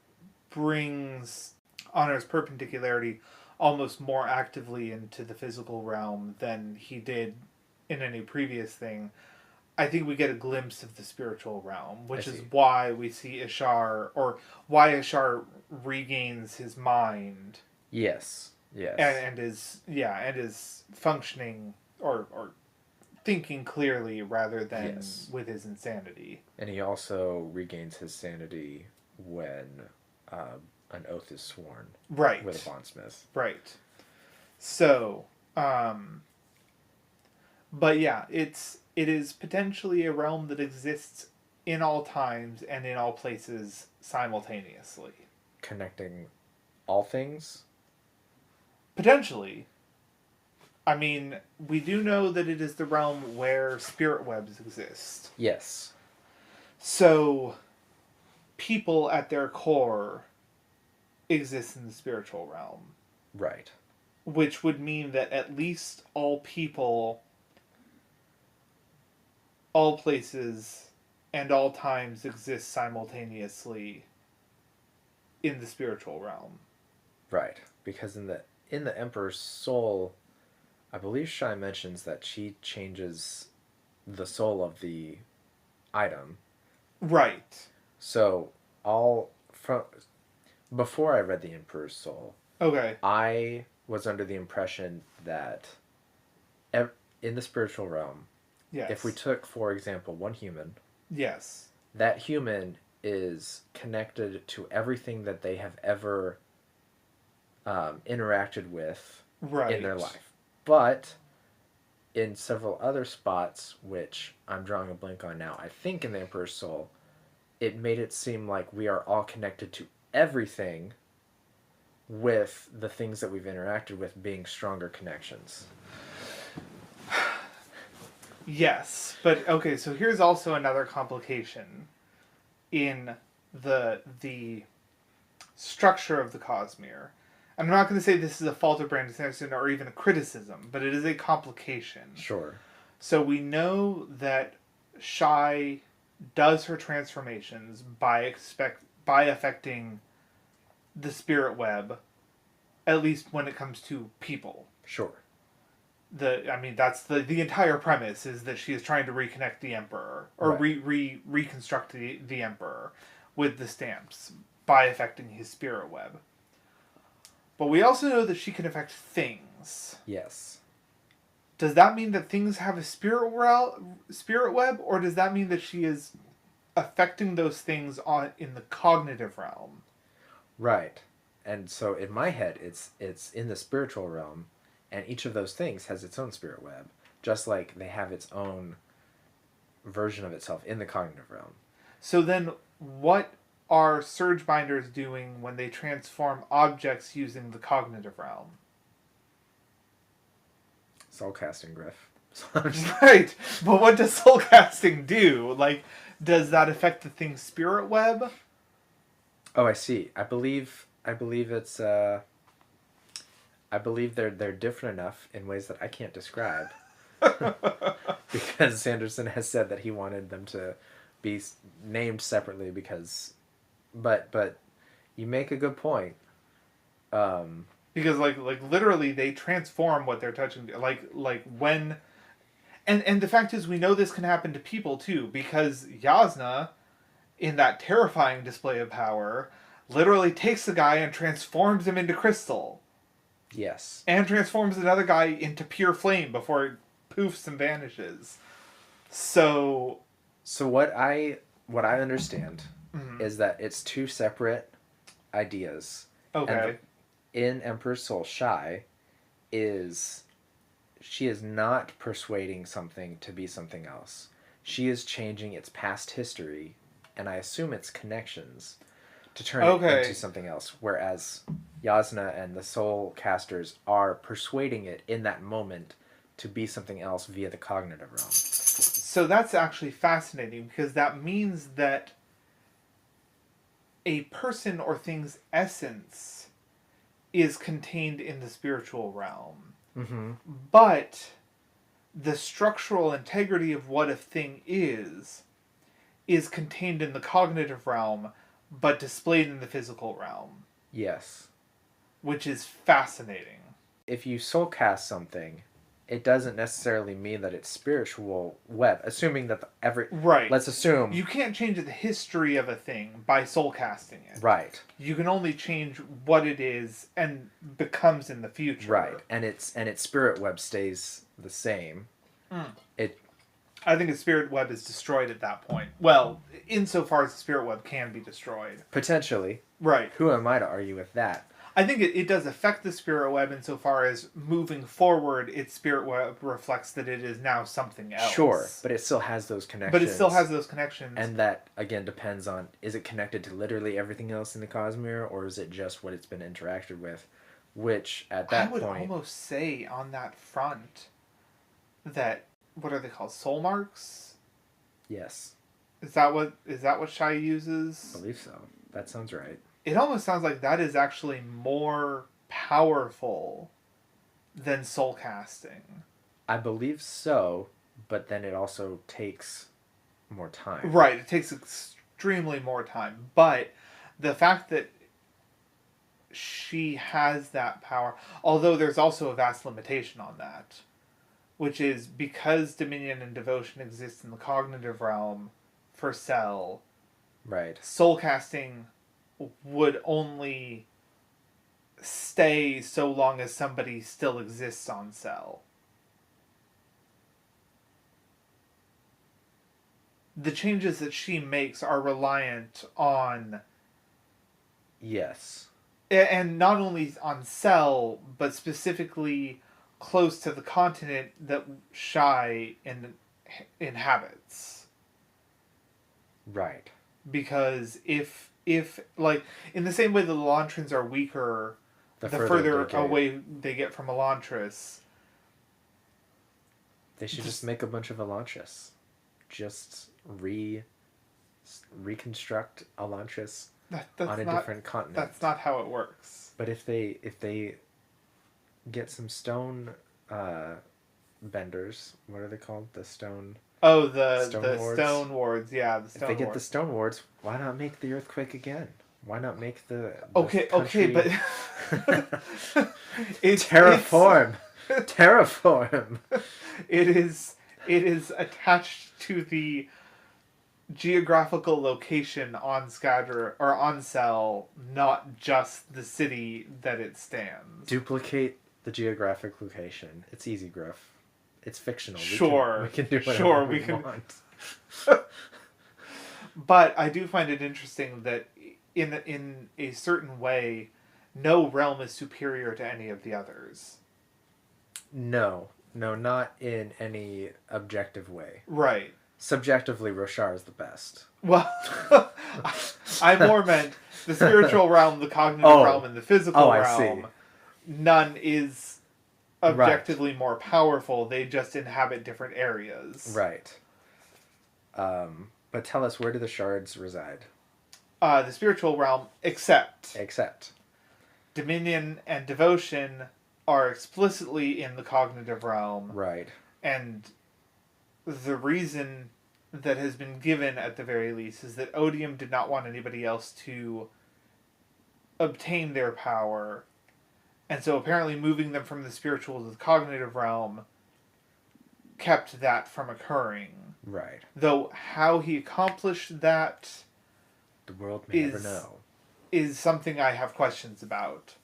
brings Honor's perpendicularity almost more actively into the physical realm than he did in any previous thing, I think we get a glimpse of the spiritual realm, which is why we see Ishar, or why Ishar regains his mind. Yes. Yes. And is functioning or thinking clearly rather than with his insanity. And he also regains his sanity when an oath is sworn. Right. With a bondsmith. Right. So, but yeah, it is potentially a realm that exists in all times and in all places simultaneously. Connecting all things? Potentially. I mean, we do know that it is the realm where spirit webs exist. Yes. So, people at their core exist in the spiritual realm. Right. Which would mean that at least all people, all places, and all times exist simultaneously in the spiritual realm. Right. Because in the Emperor's soul, I believe Shai mentions that she changes the soul of the item. Right. So, before I read the Emperor's Soul, okay, I was under the impression that in the spiritual realm, yes, if we took, for example, one human, yes, that human is connected to everything that they have ever interacted with in their life. But in several other spots, which I'm drawing a blank on now, I think in the Emperor's Soul, it made it seem like we are all connected to everything, with the things that we've interacted with being stronger connections. Yes, but okay, so here's also another complication in the structure of the Cosmere. I'm not going to say this is a fault of Brandon Sanderson or even a criticism, but it is a complication. Sure. So we know that Shai does her transformations by affecting the spirit web, at least when it comes to people. Sure. That's the entire premise, is that she is trying to reconnect the Emperor, or reconstruct the Emperor with the stamps by affecting his spirit web. But we also know that she can affect things. Yes. Does that mean that things have a spirit web, or does that mean that she is affecting those things in the cognitive realm? Right. And so in my head, it's in the spiritual realm, and each of those things has its own spirit web, just like they have its own version of itself in the cognitive realm. So then, what are Surge Binders doing when they transform objects using the cognitive realm? Soul casting, Griff. Right, but what does soul casting do? Like, does that affect the thing's spirit web? Oh, I see. I believe it's I believe they're different enough in ways that I can't describe. Because Sanderson has said that he wanted them to be named separately but you make a good point. Because like literally they transform what they're touching, like when, and the fact is we know this can happen to people too, because Yasna, in that terrifying display of power, literally takes the guy and transforms him into crystal. Yes. And transforms another guy into pure flame before it poofs and vanishes. So what I understand is that it's two separate ideas. Okay. And in Emperor's Soul, Shai is she is not persuading something to be something else. She is changing its past history, and I assume its connections, to turn it into something else. Whereas Yasna and the soul casters are persuading it in that moment to be something else via the cognitive realm. So that's actually fascinating, because that means that a person or thing's essence is contained in the spiritual realm. Mm-hmm. But the structural integrity of what a thing is contained in the cognitive realm, but displayed in the physical realm. Yes. Which is fascinating. If you soul cast something, it doesn't necessarily mean that it's spiritual web, assuming that right. Let's assume you can't change the history of a thing by soul casting it. Right. You can only change what it is and becomes in the future. Right. And its spirit web stays the same. I think a spirit web is destroyed at that point. Well, insofar as the spirit web can be destroyed. Potentially. Right. Who am I to argue with that? I think it does affect the spirit web insofar as moving forward, its spirit web reflects that it is now something else. Sure, but it still has those connections. And that, again, depends on, is it connected to literally everything else in the Cosmere, or is it just what it's been interacted with? Which, at that point... I would almost say on that front that, what are they called? Soul marks? Yes. Is that what Shai uses? I believe so. That sounds right. It almost sounds like that is actually more powerful than soul casting. I believe so, but then it also takes more time. Right, it takes extremely more time. But the fact that she has that power, although there's also a vast limitation on that, which is because Dominion and Devotion exist in the cognitive realm for Cell. Right. Soul casting would only stay so long as somebody still exists on Cell. The changes that she makes are reliant on... Yes. And not only on Cell, but specifically close to the continent that Shai inhabits. Right. Because if like, in the same way the Elantrans are weaker the further away they get from Elantris. They should just make a bunch of Elantris. Just reconstruct Elantris on a different continent. That's not how it works. But if they get some stone benders, what are they called? The stone... Oh, the stone wards, yeah. If they get the stone wards, why not make the earthquake again? Why not make the okay, but terraform. Terraform. It is attached to the geographical location on Scadra or on Cell, not just the city that it stands. Duplicate the geographic location. It's easy, Griff. It's fictional. Sure. We can do whatever we want. But I do find it interesting that in a certain way, no realm is superior to any of the others. No, not in any objective way. Right. Subjectively, Roshar is the best. Well, I more meant the spiritual realm, the cognitive realm, and the physical realm. See. None is objectively more powerful. They just inhabit different areas. Right. But tell us, where do the shards reside? The spiritual realm, except Dominion and Devotion are explicitly in the cognitive realm. Right. And the reason that has been given, at the very least, is that Odium did not want anybody else to obtain their power. And so apparently moving them from the spiritual to the cognitive realm kept that from occurring. Right. Though how he accomplished that... the world may never know. Is something I have questions about.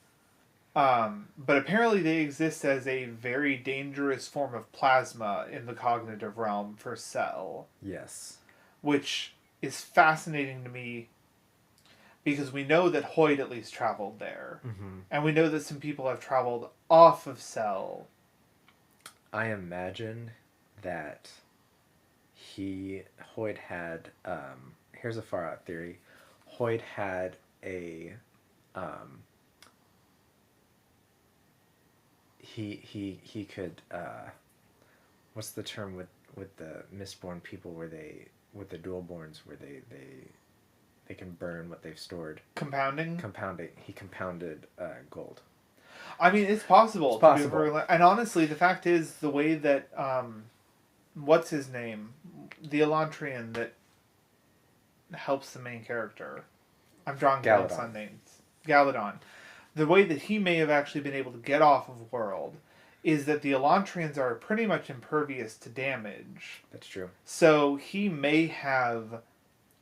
But apparently they exist as a very dangerous form of plasma in the cognitive realm for Cell. Yes. Which is fascinating to me because we know that Hoyd at least traveled there. Mm-hmm. And we know that some people have traveled off of Cell. I imagine that Hoyd had, here's a far out theory. Hoyd had a, he could, what's the term with the mistborn people where with the dualborns where they can burn what they've stored? Compounding? Compounding. He compounded gold. I mean, it's possible. It's possible. And honestly, the fact is, the way that, what's his name? The Elantrian that helps the main character. I'm drawing blanks on names. Galadon. The way that he may have actually been able to get off of World is that the Elantrians are pretty much impervious to damage. That's true. So he may have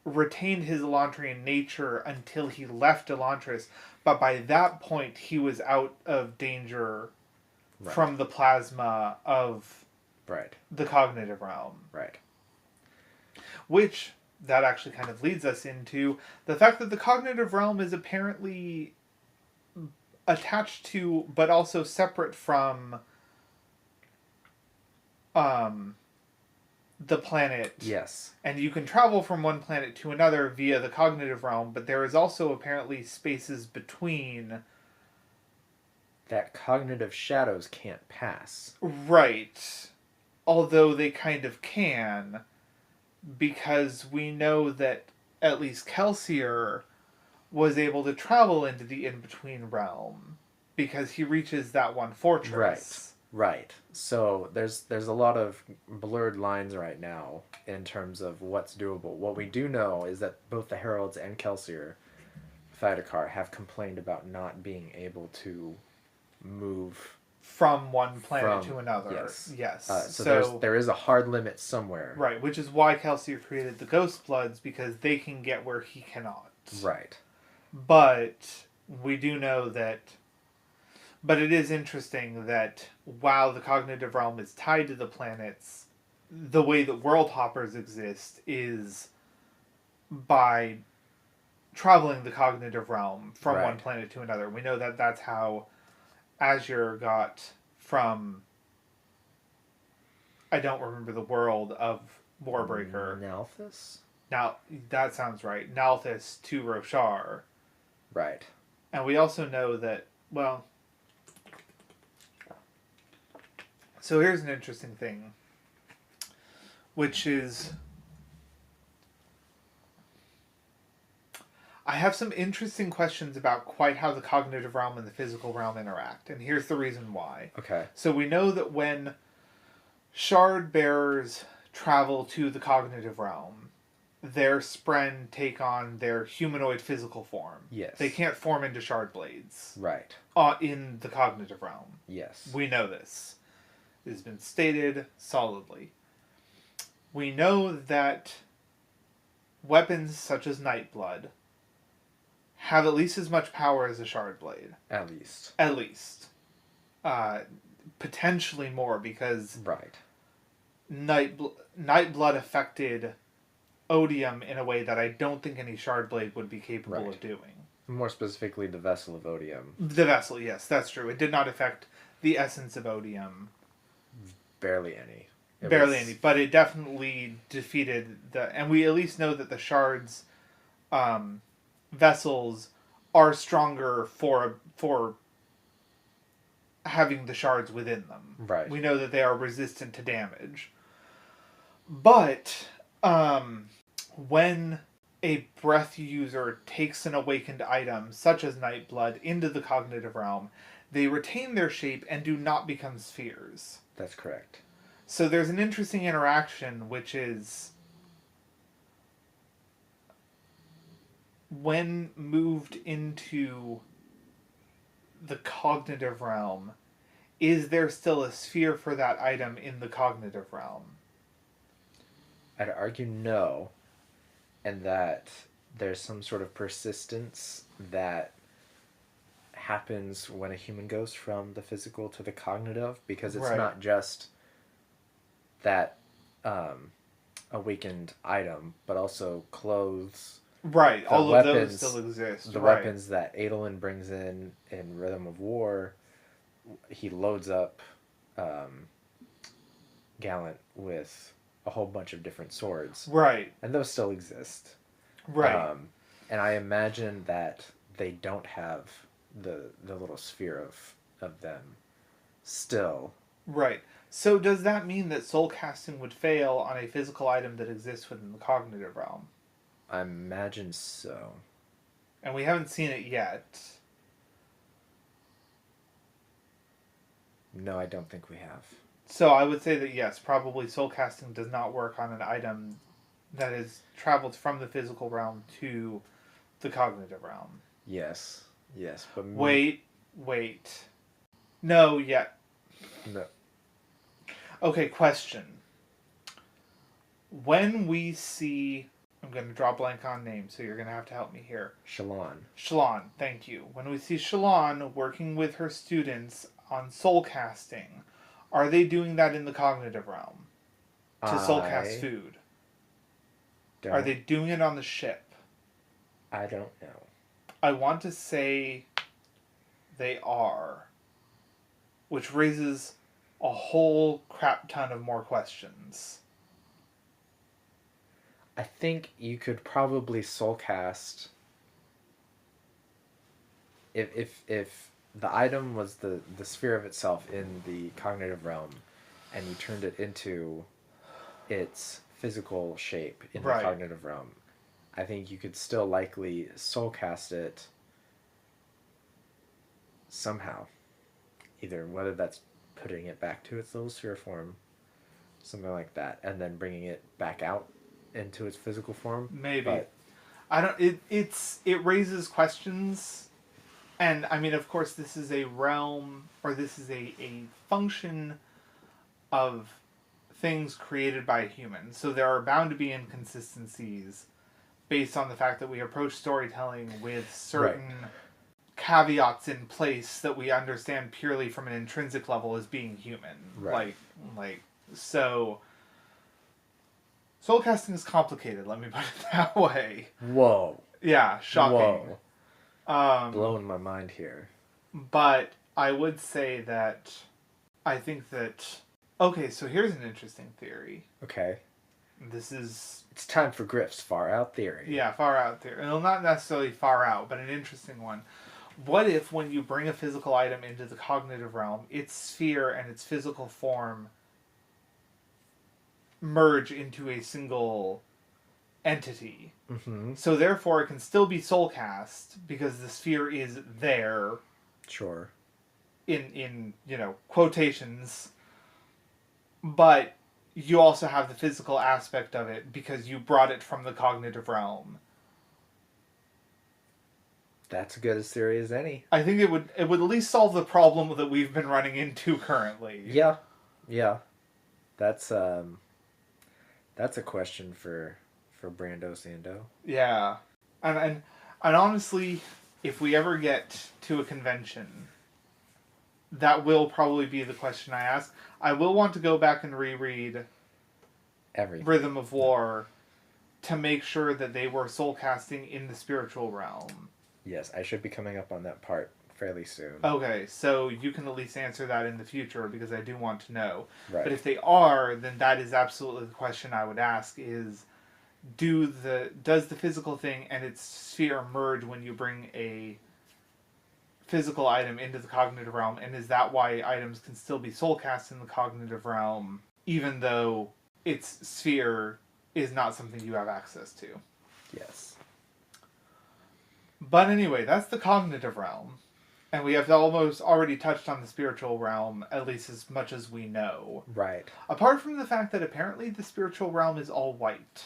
retained his Elantrian nature until he left Elantris, but by that point he was out of danger from the plasma of the cognitive realm. Right. Which, that actually kind of leads us into the fact that the cognitive realm is apparently attached to, but also separate from, the planet. Yes. And you can travel from one planet to another via the cognitive realm, but there is also apparently spaces between that cognitive shadows can't pass. Right. Although they kind of can, because we know that at least Kelsier was able to travel into the in-between realm because he reaches that one fortress. Right. So there's a lot of blurred lines right now in terms of what's doable. What we do know is that both the Heralds and Kelsier, Thydakar, have complained about not being able to move from one planet to another. Yes. So there is a hard limit somewhere. Right, which is why Kelsier created the Ghost Bloods, because they can get where he cannot. Right. But we do know that... But it is interesting that while the cognitive realm is tied to the planets, the way that world hoppers exist is by traveling the cognitive realm from one planet to another. We know that that's how Azure got from... I don't remember the world of Warbreaker. Nalthis? Now, that sounds right. Nalthis to Roshar. Right. And we also know that, well... So here's an interesting thing, which is... I have some interesting questions about quite how the cognitive realm and the physical realm interact, and here's the reason why. Okay. So we know that when shard bearers travel to the cognitive realm, their spren take on their humanoid physical form. Yes. They can't form into shard blades. Right. In the cognitive realm. Yes. We know this. It has been stated solidly. We know that weapons such as Nightblood have at least as much power as a shard blade. At least. At least. Potentially more, because Nightblood affected Odium in a way that I don't think any shard blade would be capable of doing. More specifically, the vessel of Odium. The vessel, yes, that's true. It did not affect the essence of Odium. Barely any. Any, but it definitely defeated the... And we at least know that the shards... vessels are stronger for having the shards within them. Right. We know that they are resistant to damage. But when a breath user takes an awakened item, such as Nightblood, into the cognitive realm, they retain their shape and do not become spheres. That's correct. So there's an interesting interaction, which is... when moved into the cognitive realm, is there still a sphere for that item in the cognitive realm? I'd argue no, and that there's some sort of persistence that happens when a human goes from the physical to the cognitive, because it's not just that awakened item, but also clothes. Right, all of those still exist. The weapons that Adolin brings in Rhythm of War, he loads up gallant with a whole bunch of different swords. Right. And those still exist. Right. And I imagine that they don't have the little sphere of them still. Right. So does that mean that soul casting would fail on a physical item that exists within the cognitive realm? I imagine so. And we haven't seen it yet. No, I don't think we have. So I would say that yes, probably soul casting does not work on an item that has traveled from the physical realm to the cognitive realm. Yes. Yes. But wait. No, yet. No. Okay, question. When we see... I'm going to draw a blank on names, so you're going to have to help me here. Shallan, thank you. When we see Shallan working with her students on soul casting, are they doing that in the cognitive realm? To soul cast food? Are they doing it on the ship? I don't know. I want to say they are. Which raises a whole crap ton of more questions. I think you could probably soul cast if the item was the sphere of itself in the cognitive realm and you turned it into its physical shape in the cognitive realm. I think you could still likely soul cast it somehow. Either whether that's putting it back to its little sphere form, something like that, and then bringing it back out into its physical form. Maybe. But I don't... It raises questions. And, I mean, of course, this is a realm, or this is a function of things created by a human. So there are bound to be inconsistencies based on the fact that we approach storytelling with certain caveats in place that we understand purely from an intrinsic level as being human. Right. So soul casting is complicated, let me put it that way. Whoa. Yeah, shocking. Whoa. Blowing my mind here. But I would say that I think that... Okay, so here's an interesting theory. Okay. This is... It's time for Griff's far out theory. Yeah, far out theory. Well, not necessarily far out, but an interesting one. What if when you bring a physical item into the cognitive realm, its sphere and its physical form merge into a single entity? Mm-hmm. So therefore it can still be soul cast because the sphere is there. Sure. In quotations. But you also have the physical aspect of it because you brought it from the cognitive realm. That's as good a theory as any. I think it would at least solve the problem that we've been running into currently. Yeah. That's a question for Brando Sando. Yeah. And honestly, if we ever get to a convention, that will probably be the question I ask. I will want to go back and reread everything. Rhythm of War to make sure that they were soul casting in the spiritual realm. Yes, I should be coming up on that part fairly soon. Okay, so you can at least answer that in the future because I do want to know. Right. But if they are, then that is absolutely the question I would ask is, does the physical thing and its sphere merge when you bring a physical item into the cognitive realm, and is that why items can still be soul cast in the cognitive realm even though its sphere is not something you have access to? Yes. But anyway, that's the cognitive realm. And we have almost already touched on the spiritual realm, at least as much as we know. Right. Apart from the fact that apparently the spiritual realm is all white.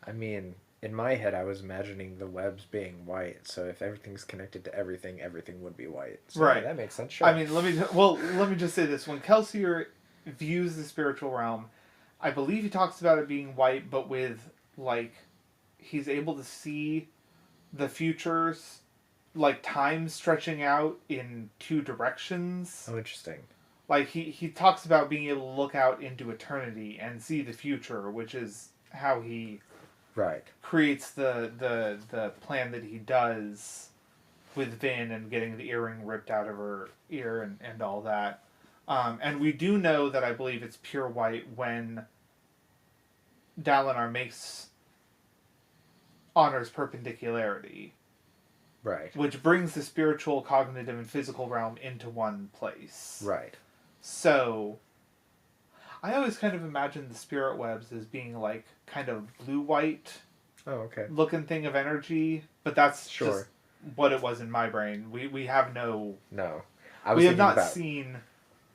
I mean, in my head, I was imagining the webs being white, so if everything's connected to everything, everything would be white. So right. That makes sense, sure. I mean, let me just say this. When Kelsier views the spiritual realm, I believe he talks about it being white, but with, he's able to see the futures, time stretching out in two directions. Oh, interesting. He talks about being able to look out into eternity and see the future, which is how he... Right. creates the plan that he does with Vin and getting the earring ripped out of her ear and all that. And we do know that I believe it's pure white when Dalinar honors perpendicularity. Right. Which brings the spiritual, cognitive, and physical realm into one place. Right. So, I always kind of imagined the spirit webs as being like kind of blue-white looking thing of energy, but that's just what it was in my brain. We have no... No. We have not seen...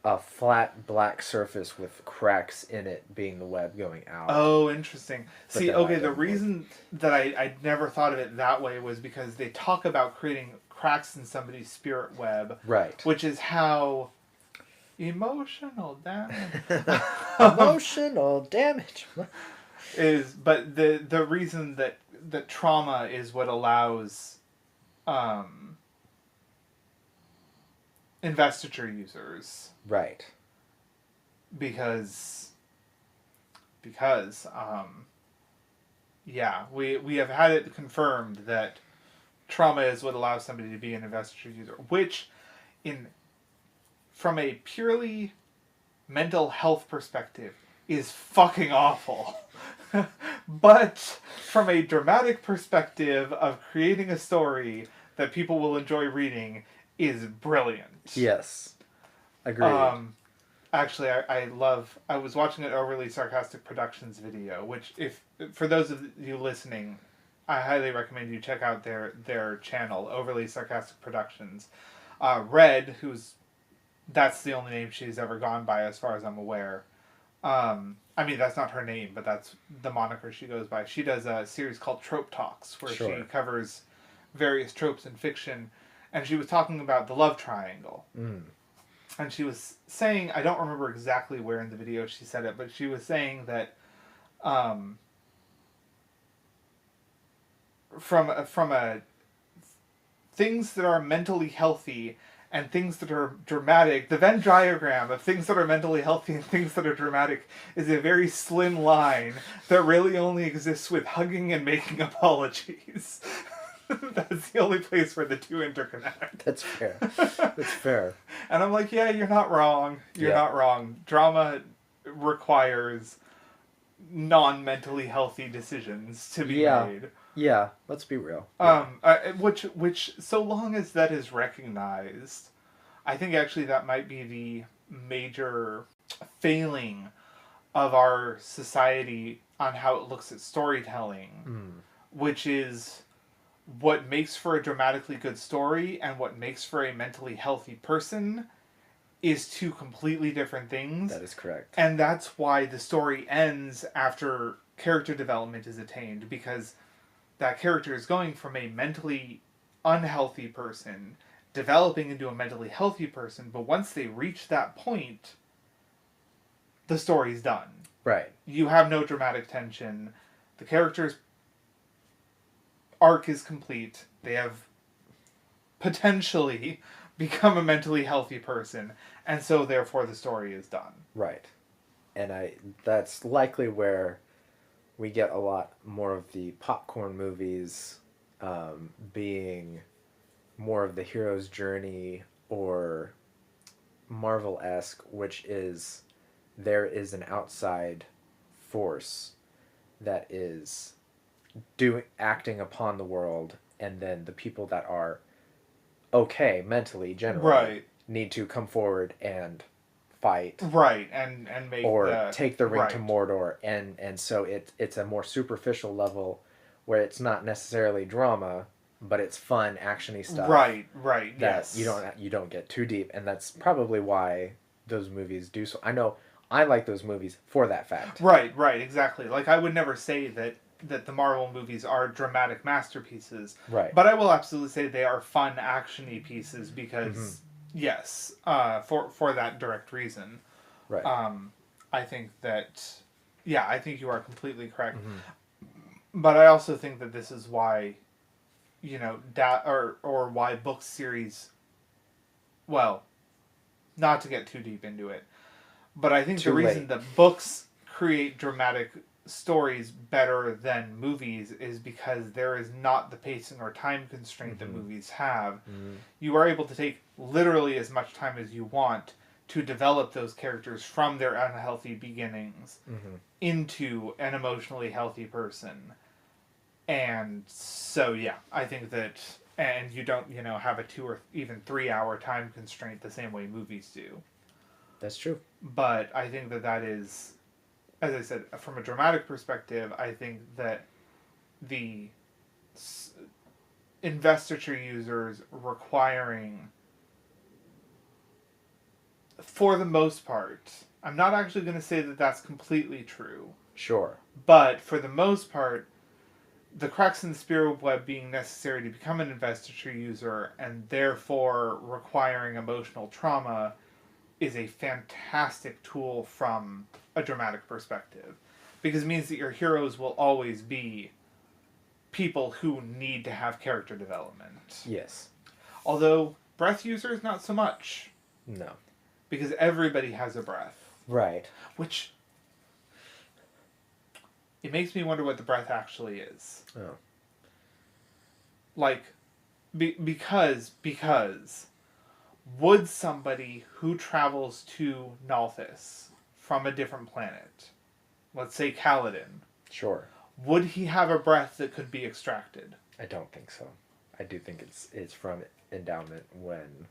a flat black surface with cracks in it being the web going out. Oh, interesting. See, okay, the reason that I never thought of it that way was because they talk about creating cracks in somebody's spirit web. Right. Which is how emotional damage... emotional damage. But the reason that trauma is what allows investiture users. Right. Because we have had it confirmed that trauma is what allows somebody to be an investiture user, which from a purely mental health perspective is fucking awful. But from a dramatic perspective of creating a story that people will enjoy reading is brilliant. Yes. Agreed. Actually, I was watching an Overly Sarcastic Productions video, which for those of you listening, I highly recommend you check out their channel, Overly Sarcastic Productions. Red, that's the only name she's ever gone by as far as I'm aware. I mean, that's not her name, but that's the moniker she goes by. She does a series called Trope Talks, where she covers various tropes in fiction, and she was talking about the love triangle. Mm. And she was saying, I don't remember exactly where in the video she said it, but she was saying that from a things that are mentally healthy and things that are dramatic, the Venn diagram of things that are mentally healthy and things that are dramatic is a very slim line that really only exists with hugging and making apologies. That's the only place where the two interconnect. That's fair. That's fair. And I'm like, yeah, you're not wrong. You're not wrong. Drama requires non-mentally healthy decisions to be made. Yeah, let's be real. Which so long as that is recognized, I think actually that might be the major failing of our society on how it looks at storytelling, which is what makes for a dramatically good story and what makes for a mentally healthy person is two completely different things. That is correct. And that's why the story ends after character development is attained, because that character is going from a mentally unhealthy person developing into a mentally healthy person, but once they reach that point, the story's done. Right. You have no dramatic tension. The character's arc is complete. They have potentially become a mentally healthy person, and so therefore the story is done. Right. And that's likely where we get a lot more of the popcorn movies being more of the hero's journey, or Marvel-esque, which is there is an outside force that is acting upon the world, and then the people that are okay mentally generally need to come forward and fight, and make take the ring to Mordor, and so it's a more superficial level where it's not necessarily drama, but it's fun actiony stuff, that you don't get too deep, and that's probably why those movies do so. I know I like those movies for that fact. Right, exactly. Like, I would never say that the Marvel movies are dramatic masterpieces, right, but I will absolutely say they are fun actiony pieces because yes, for that direct reason. Right. I think that, I think you are completely correct. But I also think that this is why, or why book series, well, not to get too deep into it, but I think the reason that books create dramatic stories better than movies is because there is not the pacing or time constraint that movies have. You are able to take literally as much time as you want to develop those characters from their unhealthy beginnings into an emotionally healthy person. And so, yeah, I think that, and you don't, have a 2 or even 3 hour time constraint the same way movies do. That's true. But I think that is, as I said, from a dramatic perspective, I think that the investiture users requiring, for the most part, I'm not actually going to say that that's completely true. Sure. But for the most part, the crux in the spirit web being necessary to become an investiture user and therefore requiring emotional trauma is a fantastic tool from a dramatic perspective, because it means that your heroes will always be people who need to have character development. Yes. Although breath users, not so much. No. Because everybody has a breath. Right. Which, it makes me wonder what the breath actually is. Oh. Like, because would somebody who travels to Nalthis from a different planet, let's say Kaladin, sure, would he have a breath that could be extracted? I don't think so. I do think it's from endowment when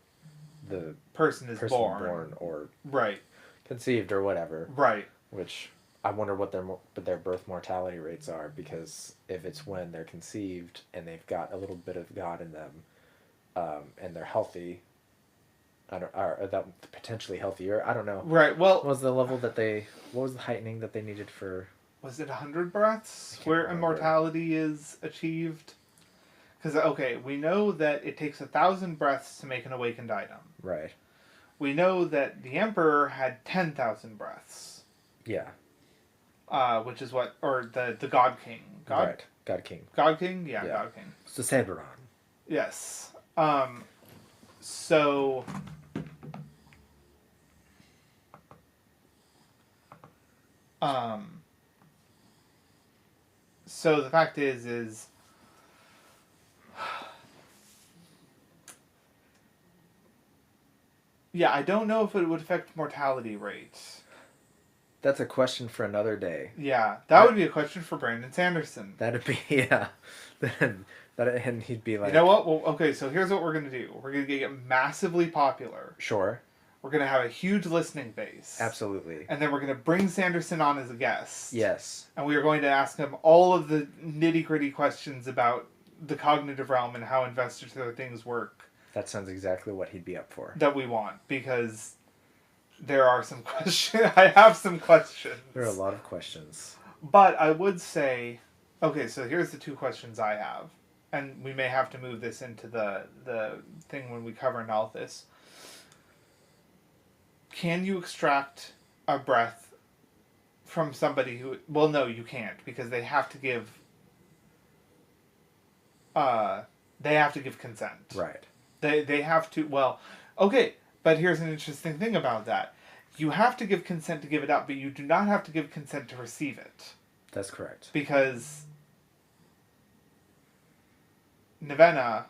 the person is born or right, conceived or whatever. Right. Which I wonder what their birth mortality rates are, because if it's when they're conceived and they've got a little bit of God in them, and they're healthy, or that potentially healthier. I don't know. Right. Well, what was the level that what was the heightening that they needed for? Was it 100 breaths where immortality is achieved? Because, okay, we know that it takes 1,000 breaths to make an awakened item. Right. We know that the Emperor had 10,000 breaths. Yeah. Which is what, or the God King. Right. God King. God King? Yeah, God King. It's the Sanderlanche. Yes. So... So the fact is yeah, I don't know if it would affect mortality rates. That's a question for another day. Yeah, that would be a question for Brandon Sanderson. That'd be, yeah. And he'd be like... You know what? Well, okay, so here's what we're going to do. We're going to get massively popular. Sure. We're going to have a huge listening base. Absolutely. And then we're going to bring Sanderson on as a guest. Yes. And we are going to ask him all of the nitty-gritty questions about the cognitive realm and how investiture things work. That sounds exactly what he'd be up for. That we want, because there are some questions. I have some questions. There are a lot of questions. But I would say, okay, so here's the two questions I have. And we may have to move this into the thing when we cover Nalthis. Can you extract a breath from somebody who... Well, no, you can't, because they have to give... they have to give consent. Right. They have to... Well, okay, but here's an interesting thing about that. You have to give consent to give it out, but you do not have to give consent to receive it. That's correct. Because... Vivenna,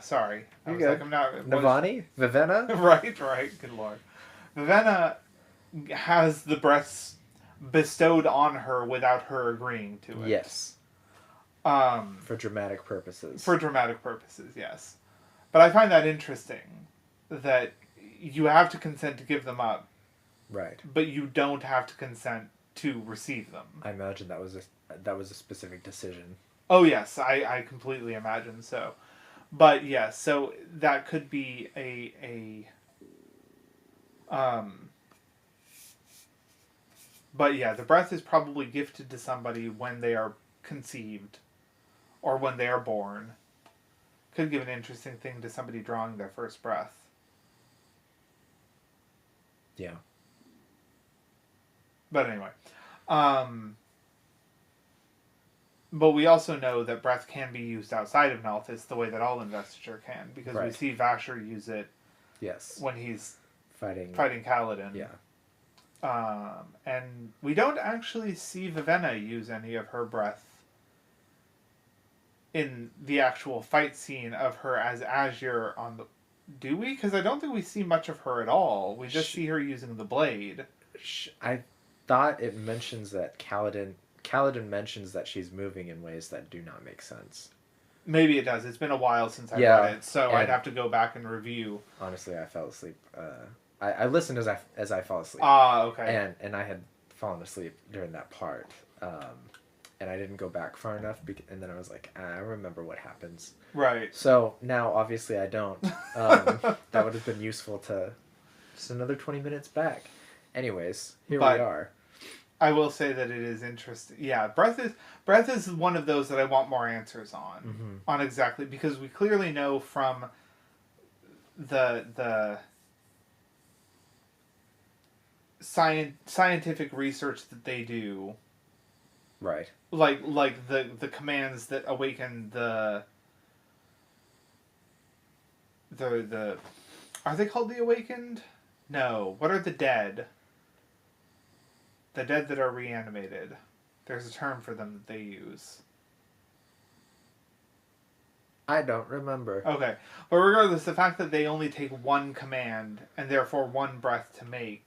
sorry. I was like, I'm not... Navani? Vivenna? Right, good lord. Vivenna has the breaths bestowed on her without her agreeing to it. Yes. For dramatic purposes. For dramatic purposes, yes. But I find that interesting, that you have to consent to give them up. Right. But you don't have to consent to receive them. I imagine that was a specific decision. Oh yes, I completely imagine so. But yes, so that could be but yeah, the breath is probably gifted to somebody when they are conceived or when they are born. Could give an interesting thing to somebody drawing their first breath. Yeah. But anyway, but we also know that breath can be used outside of Nalthis the way that all investiture can, because we see Vasher use it. Yes. When he's fighting Kaladin. Yeah. And we don't actually see Vivenna use any of her breath in the actual fight scene of her as Azure on the... Do we? Because I don't think we see much of her at all. We just see her using the blade. I thought it mentions that Kaladin mentions that she's moving in ways that do not make sense. Maybe it does. It's been a while since I read it, so I'd have to go back and review. Honestly, I fell asleep. I listened as I fall asleep. Okay. And I had fallen asleep during that part. And I didn't go back far enough, and then I was like, I remember what happens. Right. So now, obviously, I don't. That would have been useful to just another 20 minutes back. Anyways, here we are. I will say that it is interesting. Yeah, breath is one of those that I want more answers on exactly, because we clearly know from the scientific research that they do. Right. Like the commands that awaken the are they called the Awakened? No. What are the dead? The dead that are reanimated. There's a term for them that they use. I don't remember. Okay. But regardless, the fact that they only take one command and therefore one breath to make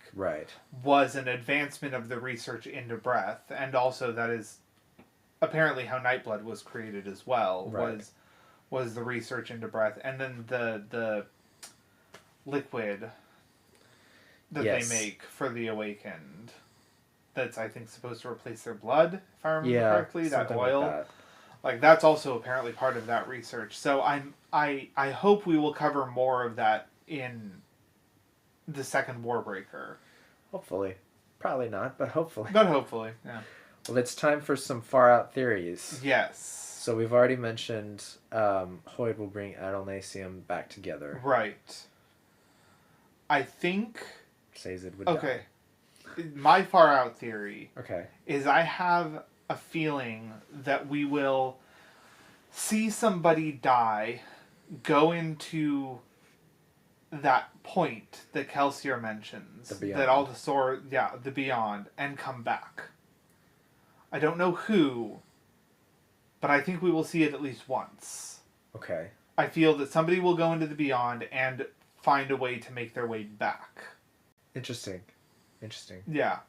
was an advancement of the research into breath. And also that is apparently how Nightblood was created as well. Was the research into breath. And then the liquid that they make for the Awakened. That's, I think, supposed to replace their blood, if I remember correctly. That oil. Like that's also apparently part of that research. So I hope we will cover more of that in the second Warbreaker. Hopefully. Probably not, but hopefully. But hopefully, yeah. Well, it's time for some far out theories. Yes. So we've already mentioned Hoid will bring Adolnasium back together. Right. I think... Sazed would die. My far out theory okay. is I have a feeling that we will see somebody die, go into that point that Kelsier mentions, that all the sword, the beyond, and come back. I don't know who, but I think we will see it at least once. Okay. I feel that somebody will go into the beyond and find a way to make their way back. Interesting. Yeah.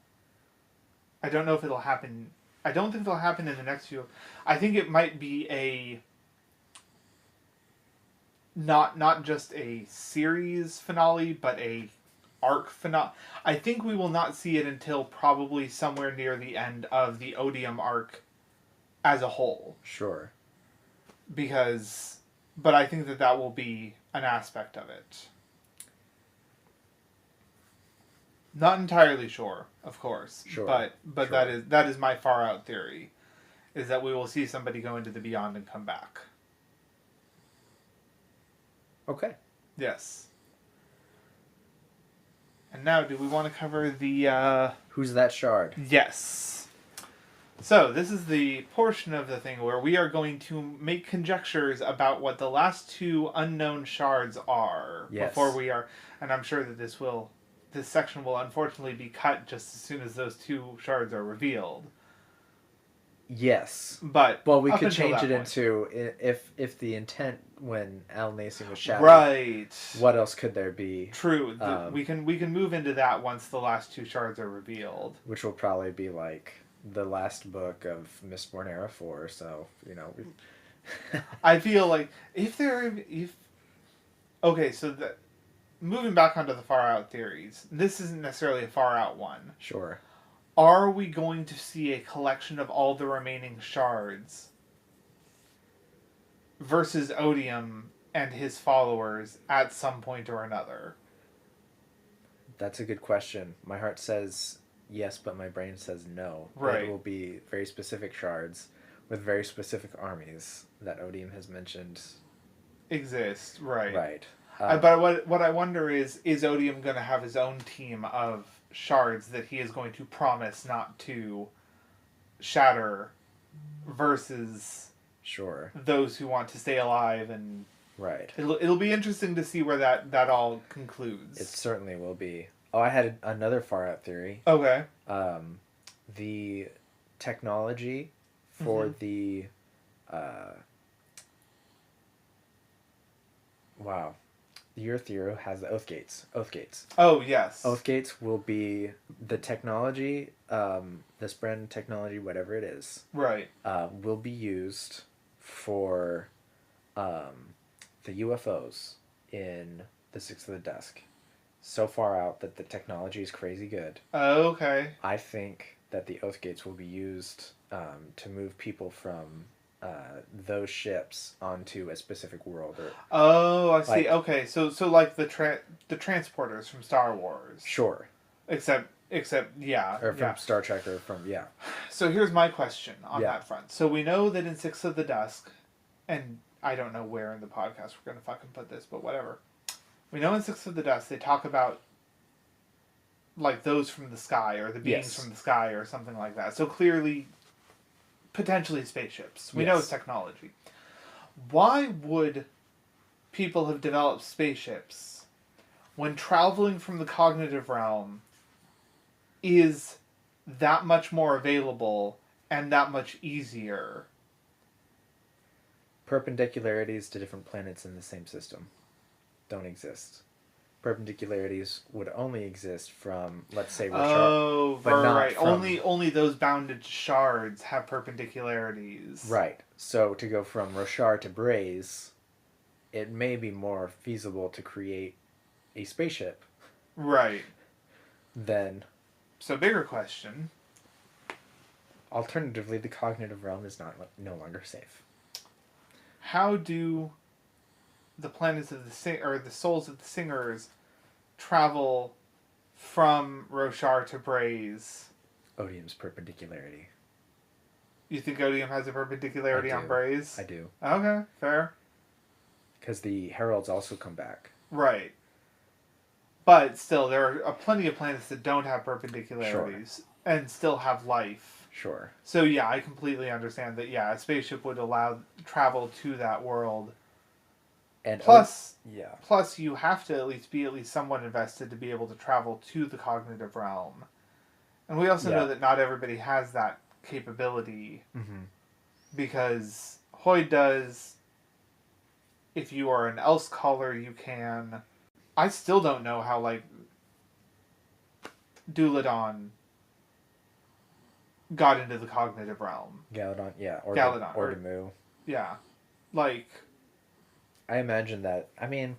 I don't know if it'll happen. I don't think it'll happen in the next few. I think it might be a not just a series finale, but a arc finale. I think we will not see it until probably somewhere near the end of the Odium arc as a whole. Sure. But I think that will be an aspect of it. Not entirely sure, of course. Sure. But sure. that is my far out theory, is that we will see somebody go into the beyond and come back. Okay. Yes. And now, do we want to cover the... Who's that shard? Yes. So, this is the portion of the thing where we are going to make conjectures about what the last two unknown shards are. Yes. Before we are... And I'm sure that this section will unfortunately be cut just as soon as those two shards are revealed. Yes. But well, we could change it into if the intent when Adolnasium was shattered. Right. What else could there be? True. We can move into that once the last two shards are revealed. Which will probably be like the last book of Mistborn Era 4, so, you know. I feel like okay, so moving back onto the far out theories, this isn't necessarily a far out one. Sure. Are we going to see a collection of all the remaining shards versus Odium and his followers at some point or another? That's a good question. My heart says yes, but my brain says no. Right. It will be very specific shards with very specific armies that Odium has mentioned exist. Right. Right. But what I wonder is Odium going to have his own team of shards that he is going to promise not to shatter versus those who want to stay alive, and right. It'll be interesting to see where that all concludes. It certainly will be. Oh, I had another far out theory. Okay. The technology for the wow, your theory has the oath gates. Oath gates. Oh yes. Oath gates will be the technology, this brand technology, whatever it is. Right. Will be used for the UFOs in the Six of the Dusk. So far out that the technology is crazy good. Okay. I think that the oath gates will be used to move people from those ships onto a specific world. Oh, I see. Okay, so like the transporters from Star Wars. Sure. Except yeah. Or from Star Trek, or from So here's my question on that front. So we know that in Six of the Dusk, and I don't know where in the podcast we're gonna fucking put this, but whatever. We know in Six of the Dusk they talk about like those from the sky or the beings from the sky or something like that. So clearly, potentially spaceships. We know it's technology. Why would people have developed spaceships when traveling from the cognitive realm is that much more available and that much easier? Perpendicularities to different planets in the same system don't exist. Perpendicularities would only exist from, let's say, Rochard. Oh, but right. From... Only those bounded shards have perpendicularities. Right. So to go from Rochard to Braze, it may be more feasible to create a spaceship. Right. Then. So bigger question. Alternatively, the cognitive realm is no longer safe. How do the planets of the souls of the singers travel from Rochard to Braze? Odium's perpendicularity. You think Odium has a perpendicularity on Braze? I do. Okay, fair. Because the heralds also come back. Right. But still, there are plenty of planets that don't have perpendicularities and still have life. Sure. So yeah, I completely understand that. Yeah, a spaceship would allow travel to that world. And plus, you have to be at least somewhat invested to be able to travel to the cognitive realm. And we also know that not everybody has that capability. Mm-hmm. Because Hoyd does. If you are an Else caller, you can. I still don't know how, like, Douladon got into the cognitive realm. Galadon, or Galadon. Or Demu. Yeah. Like... I imagine that... I mean,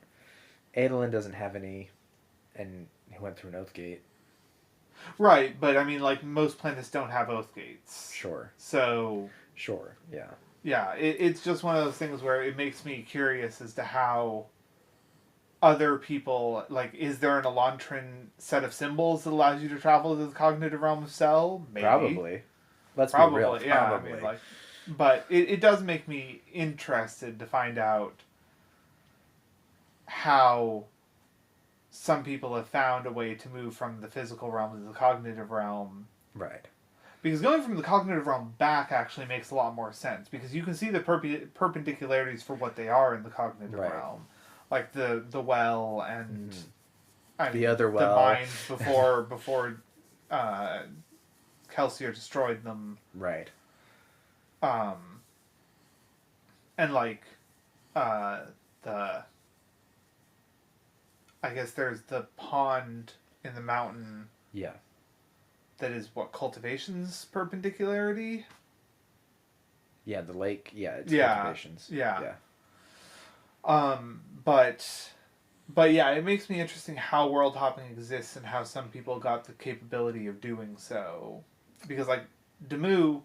Adolin doesn't have any, and he went through an oath gate. Right, but I mean, like, most planets don't have oath gates. Sure. So... Sure, yeah. Yeah, it's just one of those things where it makes me curious as to how other people, like, is there an Elantran set of symbols that allows you to travel to the cognitive realm of Cell? Maybe. Probably. Let's be real. Yeah, probably. I mean, like, but it does make me interested to find out how some people have found a way to move from the physical realm to the cognitive realm. Right. Because going from the cognitive realm back actually makes a lot more sense, because you can see the perpendicularities for what they are in the cognitive realm. Like the well and the other well, the mines before Kelsier destroyed them. Right. And like I guess there's the pond in the mountain. Yeah. That is what, cultivation's perpendicularity? Yeah, the lake. Yeah, it's cultivations. Yeah. But yeah, it makes me interesting how world hopping exists and how some people got the capability of doing so. Because, like, Demu,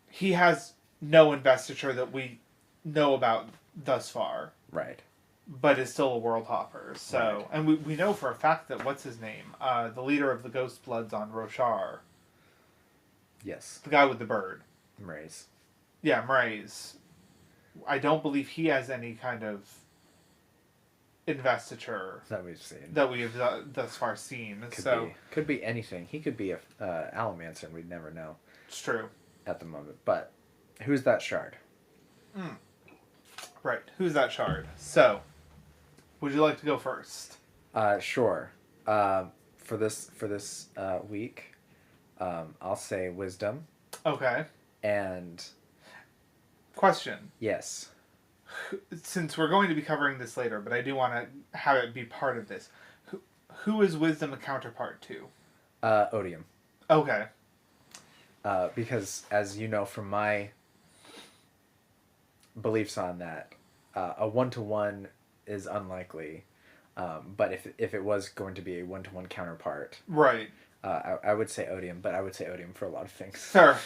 he has no investiture that we know about thus far. Right. But is still a world hopper. So, and we know for a fact that, what's his name? The leader of the Ghost Bloods on Rochar. Yes. The guy with the bird. Mraze. Yeah, Mraze. I don't believe he has any kind of investiture that we've seen. That we have thus far seen. Could be anything. He could be a Alamancer, and we'd never know. It's true. At the moment. But who's that shard? Right. Who's that shard? So, would you like to go first? Sure. for this week, I'll say wisdom. Okay. And question. Yes. Since we're going to be covering this later, but I do want to have it be part of this. Who is wisdom a counterpart to? Odium. Okay. Because, as you know from my beliefs on that, a 1-to-1 is unlikely. But if it was going to be a 1-to-1 counterpart, right? I would say Odium, but I would say Odium for a lot of things. Fair.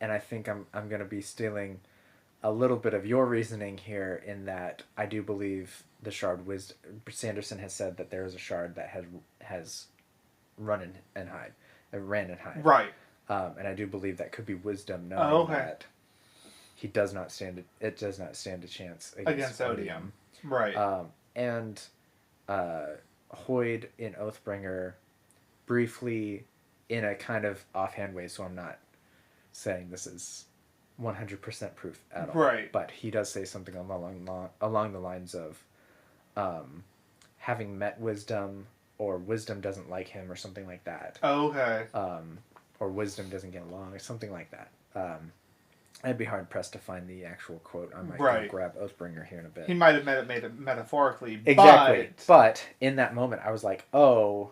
And I think I'm going to be stealing a little bit of your reasoning here in that I do believe the shard wisdom. Sanderson has said that there is a shard that has ran and hide. Right. And I do believe that could be wisdom, knowing that he does not stand a chance against Odium. Right. And Hoyd in Oathbringer, briefly, in a kind of offhand way, so I'm not saying this is 100% proof at all. Right. But he does say something along the lines of having met wisdom, or wisdom doesn't like him, or something like that. Okay. Or wisdom doesn't get along, or something like that. I'd be hard pressed to find the actual quote. I might go grab Oathbringer here in a bit. He might have made it metaphorically. Exactly. But in that moment, I was like, oh.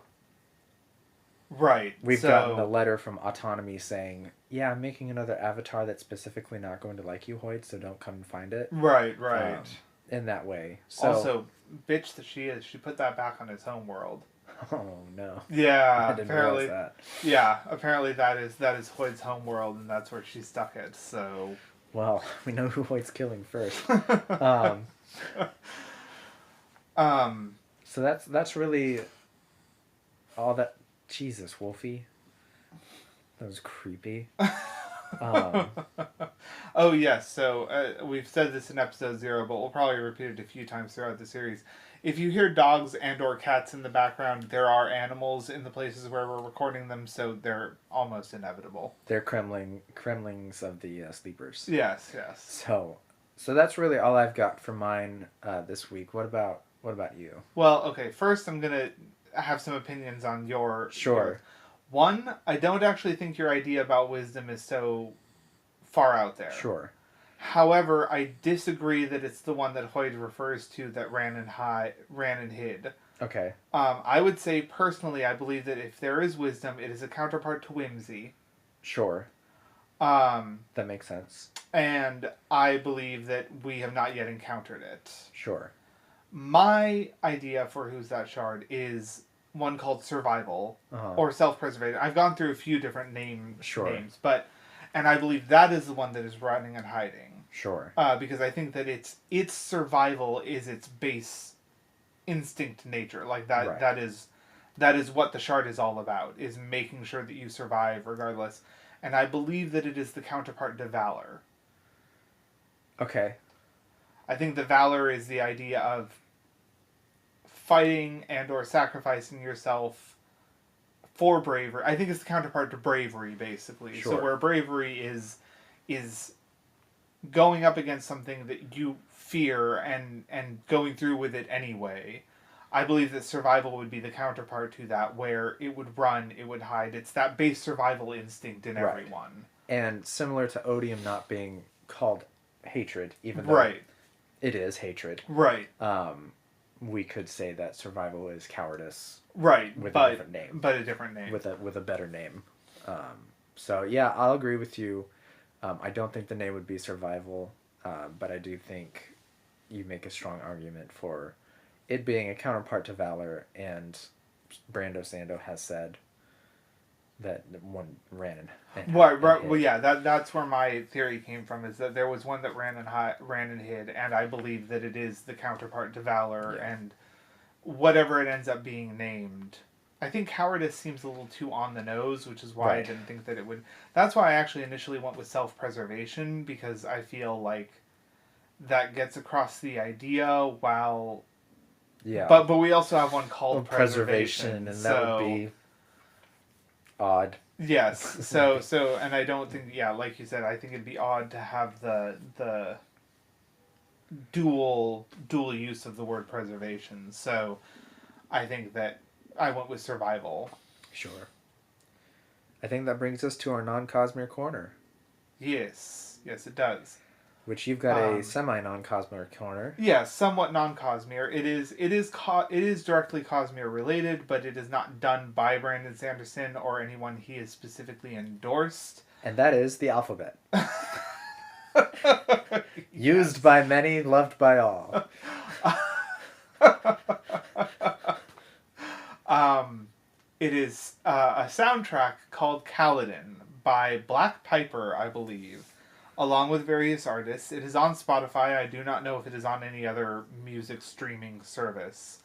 Right. We've gotten a letter from Autonomy saying, yeah, I'm making another avatar that's specifically not going to like you, Hoyd, so don't come and find it. Right. In that way. So, also, bitch that she is, she put that back on his home world. Oh, no. Yeah, I didn't realize that. Yeah, apparently that is Hoyd's home world, and that's where she stuck it, so... Well, we know who Hoyd's killing first. So that's really all that... Jesus, Wolfie. That was creepy. Oh, yes, so we've said this in episode 0, but we'll probably repeat it a few times throughout the series. If you hear dogs and or cats in the background, there are animals in the places where we're recording them, so they're almost inevitable. They're cremlings of the sleepers. Yes. So that's really all I've got for mine this week. What about you? Well, okay, first I'm going to have some opinions on your... Sure. One, I don't actually think your idea about wisdom is so far out there. Sure. However, I disagree that it's the one that Hoyd refers to that ran and hid. Okay. I would say, personally, I believe that if there is wisdom, it is a counterpart to whimsy. Sure. That makes sense. And I believe that we have not yet encountered it. Sure. My idea for Who's That Shard is one called Survival, or Self-Preservation. I've gone through a few different names, and I believe that is the one that is running and hiding. Sure. Because I think that its survival is its base instinct nature. Like that, right. that is what the shard is all about, is making sure that you survive regardless. And I believe that it is the counterpart to Valor. Okay. I think the Valor is the idea of fighting and or sacrificing yourself for bravery. I think it's the counterpart to bravery, basically. Sure. So where bravery is going up against something that you fear and going through with it anyway. I believe that survival would be the counterpart to that, where it would run, it would hide. It's that base survival instinct in everyone. And similar to Odium not being called hatred, even though it is hatred. Right. We could say that survival is cowardice. Right. With a different name. But a different name. With a better name. So yeah, I'll agree with you. I don't think the name would be survival, but I do think you make a strong argument for it being a counterpart to Valor, and Brando Sando has said that one ran and right. Well, yeah, that's where my theory came from, is that there was one that ran and hid, and I believe that it is the counterpart to Valor, and whatever it ends up being named. I think cowardice seems a little too on the nose, which is why I didn't think that it would... That's why I actually initially went with self-preservation, because I feel like that gets across the idea while... Yeah. But we also have one called preservation, and that would be odd. Yes. So and I don't think, like you said, I think it'd be odd to have the dual use of the word preservation. So I think that I went with survival. Sure. I think that brings us to our non-Cosmere corner. Yes, it does. Which you've got a semi-non-Cosmere corner. Yeah, somewhat non-Cosmere. It is directly Cosmere related, but it is not done by Brandon Sanderson or anyone he has specifically endorsed. And that is the alphabet. Used by many, loved by all. It is a soundtrack called Kaladin by Black Piper, I believe, along with various artists. It is on Spotify. I do not know if it is on any other music streaming service.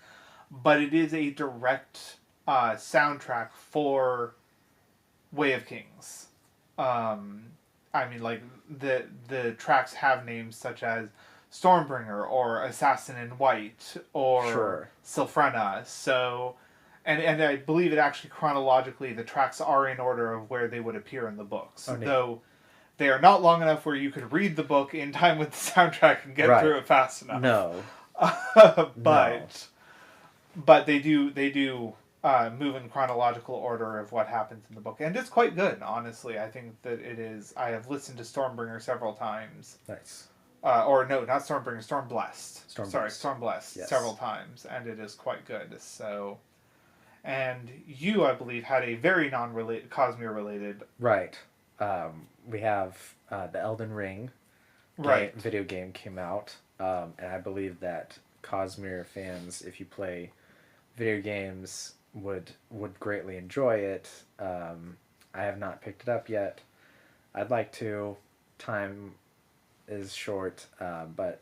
But it is a direct soundtrack for Way of Kings. I mean, like, the tracks have names such as Stormbringer or Assassin in White or Silfrena. So, and I believe it actually chronologically, the tracks are in order of where they would appear in the books. Though they are not long enough where you could read the book in time with the soundtrack and get through it fast enough. No. But they do move in chronological order of what happens in the book. And it's quite good, honestly. I think that it is. I have listened to Stormbringer several times. Nice. Or no, not Stormbringer, Stormblessed. Stormblessed. Yes. Several times. And it is quite good. So, and you, I believe, had a very non-related, Cosmere-related... Right. We have the Elden Ring video game came out. And I believe that Cosmere fans, if you play video games, would greatly enjoy it. I have not picked it up yet. I'd like to. Time is short, but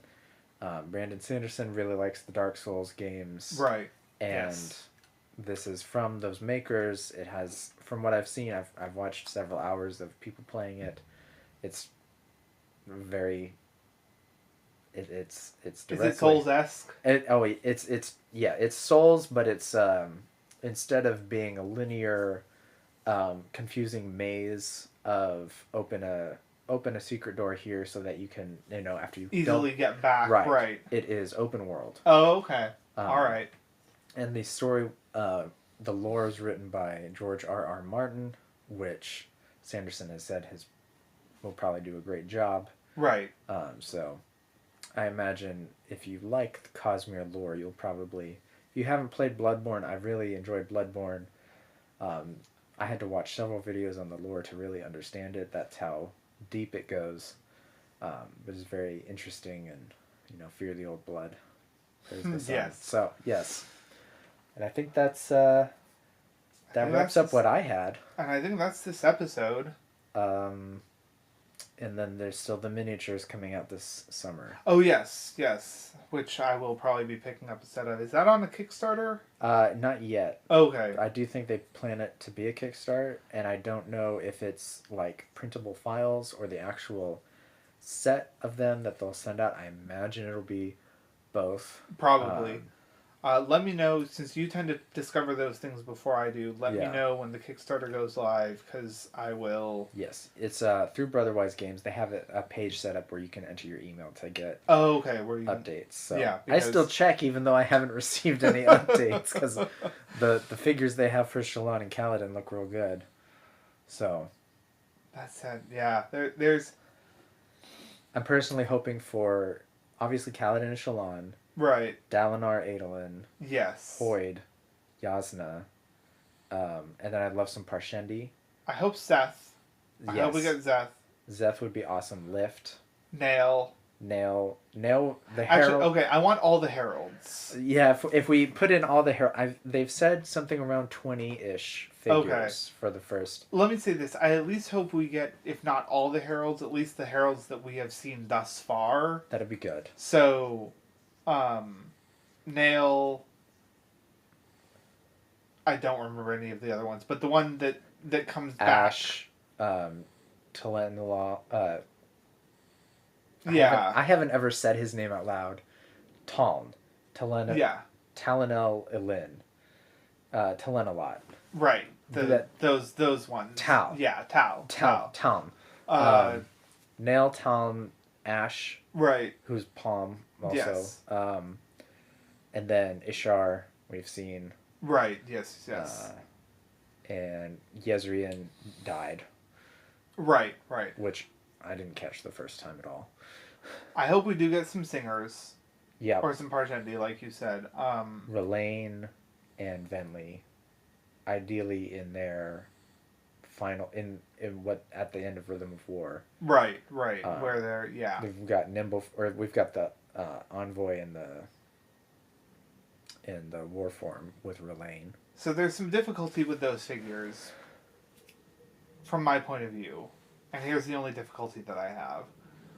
Brandon Sanderson really likes the Dark Souls games. Right. And this is from those makers. It has, from what I've seen, I've watched several hours of people playing it. It's very... It's directly... Is it Souls-esque? It's Souls, but it's instead of being a linear, confusing maze of open a secret door here so that you can, after you easily get back. Right. It is open world. Oh, okay. All right. And the story, the lore is written by George R.R. Martin, which Sanderson has said will probably do a great job. Right. So I imagine if you like the Cosmere lore, you'll probably... If you haven't played Bloodborne, I really enjoyed Bloodborne. I had to watch several videos on the lore to really understand it. That's how deep it goes. But it's very interesting and, fear the old blood. There's the sun. Yes. So, yes. And I think that's... that wraps up what I had. And I think that's this episode. And then there's still the miniatures coming out this summer. Oh, yes. Which I will probably be picking up a set of. Is that on a Kickstarter? Not yet. Okay. I do think they plan it to be a Kickstarter, and I don't know if it's like printable files or the actual set of them that they'll send out. I imagine it'll be both. Probably. Let me know, since you tend to discover those things before I do, let me know when the Kickstarter goes live, because I will... Yes, it's through Brotherwise Games. They have a page set up where you can enter your email to get where you updates. So yeah, I still check, even though I haven't received any updates, because the figures they have for Shallan and Kaladin look real good. So... That's it, yeah. There's... I'm personally hoping for, obviously, Kaladin and Shallan. Right. Dalinar, Adolin. Yes. Hoyd. Yasna. And then I'd love some Parshendi. I hope Seth. Yes. I hope we get Zeth. Zeth would be awesome. Lift. Nail, the Herald. Actually, okay, I want all the Heralds. Yeah, if we put in all the Heralds... They've said something around 20-ish figures for the first... Let me say this. I at least hope we get, if not all the Heralds, at least the Heralds that we have seen thus far. That'd be good. So... Nail. I don't remember any of the other ones, but the one that comes Ash, back. Talenlaw. I haven't ever said his name out loud. Taln. Yeah. Talenel Elin. Talenalot. Right. Those ones. Tal. Yeah, Tal. Talm. Nail, Talm, Ash. Right. Who's Palm also. Yes. And then Ishar, we've seen. Right, yes. And Yezrian died. Right. Which I didn't catch the first time at all. I hope we do get some singers. Yeah. Or some Parchendi, like you said. Relaine and Venli, ideally in their final in what at the end of Rhythm of War. Right. Where they're We've got we've got the envoy in the war form with Relaine. So there's some difficulty with those figures, from my point of view, and here's the only difficulty that I have,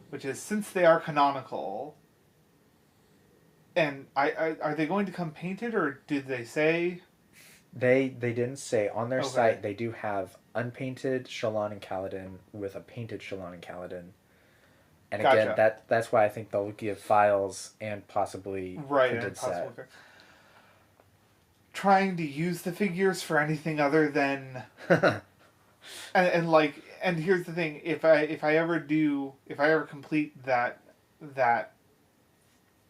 which is since they are canonical. And are they going to come painted, or did they say? They didn't say. On their site, they do have unpainted Shallan and Kaladin with a painted Shallan and Kaladin. And Gotcha. Again, that's why I think they'll give files and possibly printed set. Trying to use the figures for anything other than, and here's the thing: if I ever complete that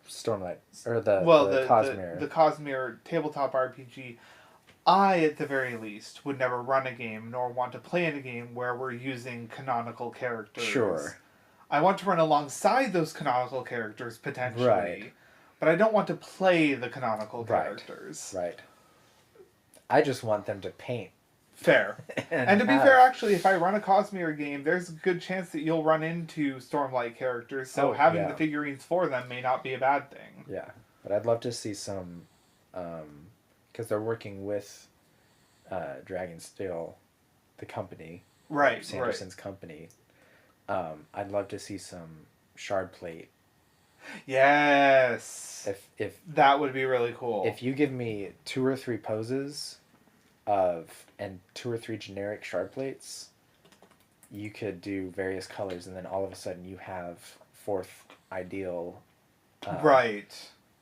Stormlight or the Cosmere. The Cosmere tabletop RPG, I at the very least would never run a game nor want to play in a game where we're using canonical characters. Sure. I want to run alongside those canonical characters potentially, right. But I don't want to play the canonical characters. Right. I just want them to paint. Fair. and to be fair, actually, if I run a Cosmere game, there's a good chance that you'll run into Stormlight characters, so having the figurines for them may not be a bad thing. Yeah, but I'd love to see some, because they're working with Dragonsteel, the company. Right, Sanderson's company. I'd love to see some shard plate. Yes! If that would be really cool. If you give me 2 or 3 poses and 2 or 3 generic shard plates, you could do various colors, and then all of a sudden you have 4th ideal. Right.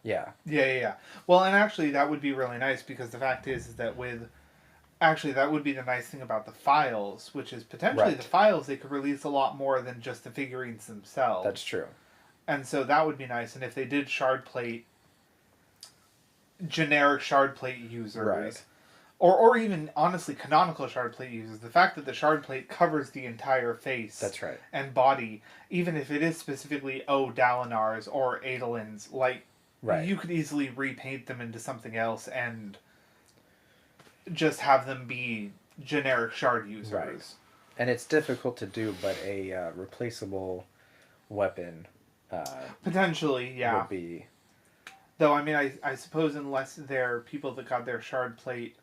Yeah. Yeah. Well, and actually that would be really nice, because the fact is that that would be the nice thing about the files, which is potentially the files, they could release a lot more than just the figurines themselves. That's true. And so that would be nice. And if they did shard plate, generic shard plate users, or even honestly canonical shard plate users, the fact that the shard plate covers the entire face, that's right, and body, even if it is specifically Dalinar's or Adolin's, you could easily repaint them into something else and just have them be generic shard users. Right. And it's difficult to do, but a replaceable weapon potentially, would be. Though, I mean, I suppose unless they're people that got their shard plate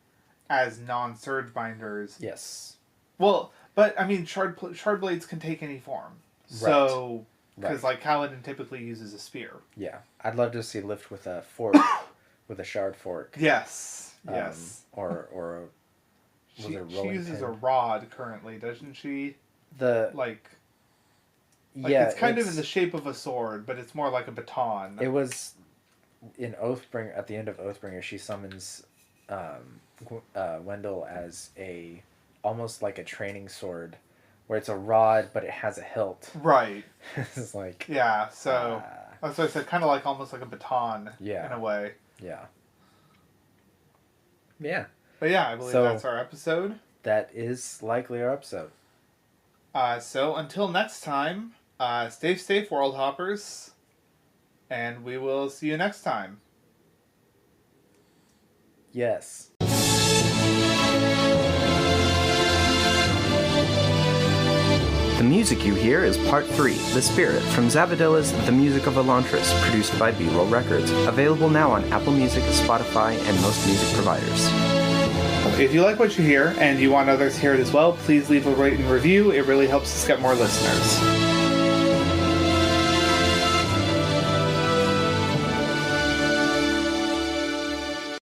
as non-surge binders. Yes. Well, but, I mean, shard blades can take any form. So, because, Kaladin typically uses a spear. Yeah. I'd love to see Lift with a fork, with a shard fork. Yes. Or she uses a rod currently, doesn't she? It's kind of in the shape of a sword, but it's more like a baton. It was in Oathbringer. At the end of Oathbringer, she summons Wendell as almost like a training sword, where it's a rod but it has a hilt. Right. It's like So that's what I said. Kind of almost like a baton. Yeah. In a way. Yeah. Yeah. But yeah, I believe that's our episode. That is likely our episode. So until next time, stay safe, World Hoppers, and we will see you next time. Yes. The music you hear is Part 3, The Spirit, from Zavadilla's The Music of Elantris, produced by B-Roll Records. Available now on Apple Music, Spotify, and most music providers. If you like what you hear and you want others to hear it as well, please leave a rate and review. It really helps us get more listeners.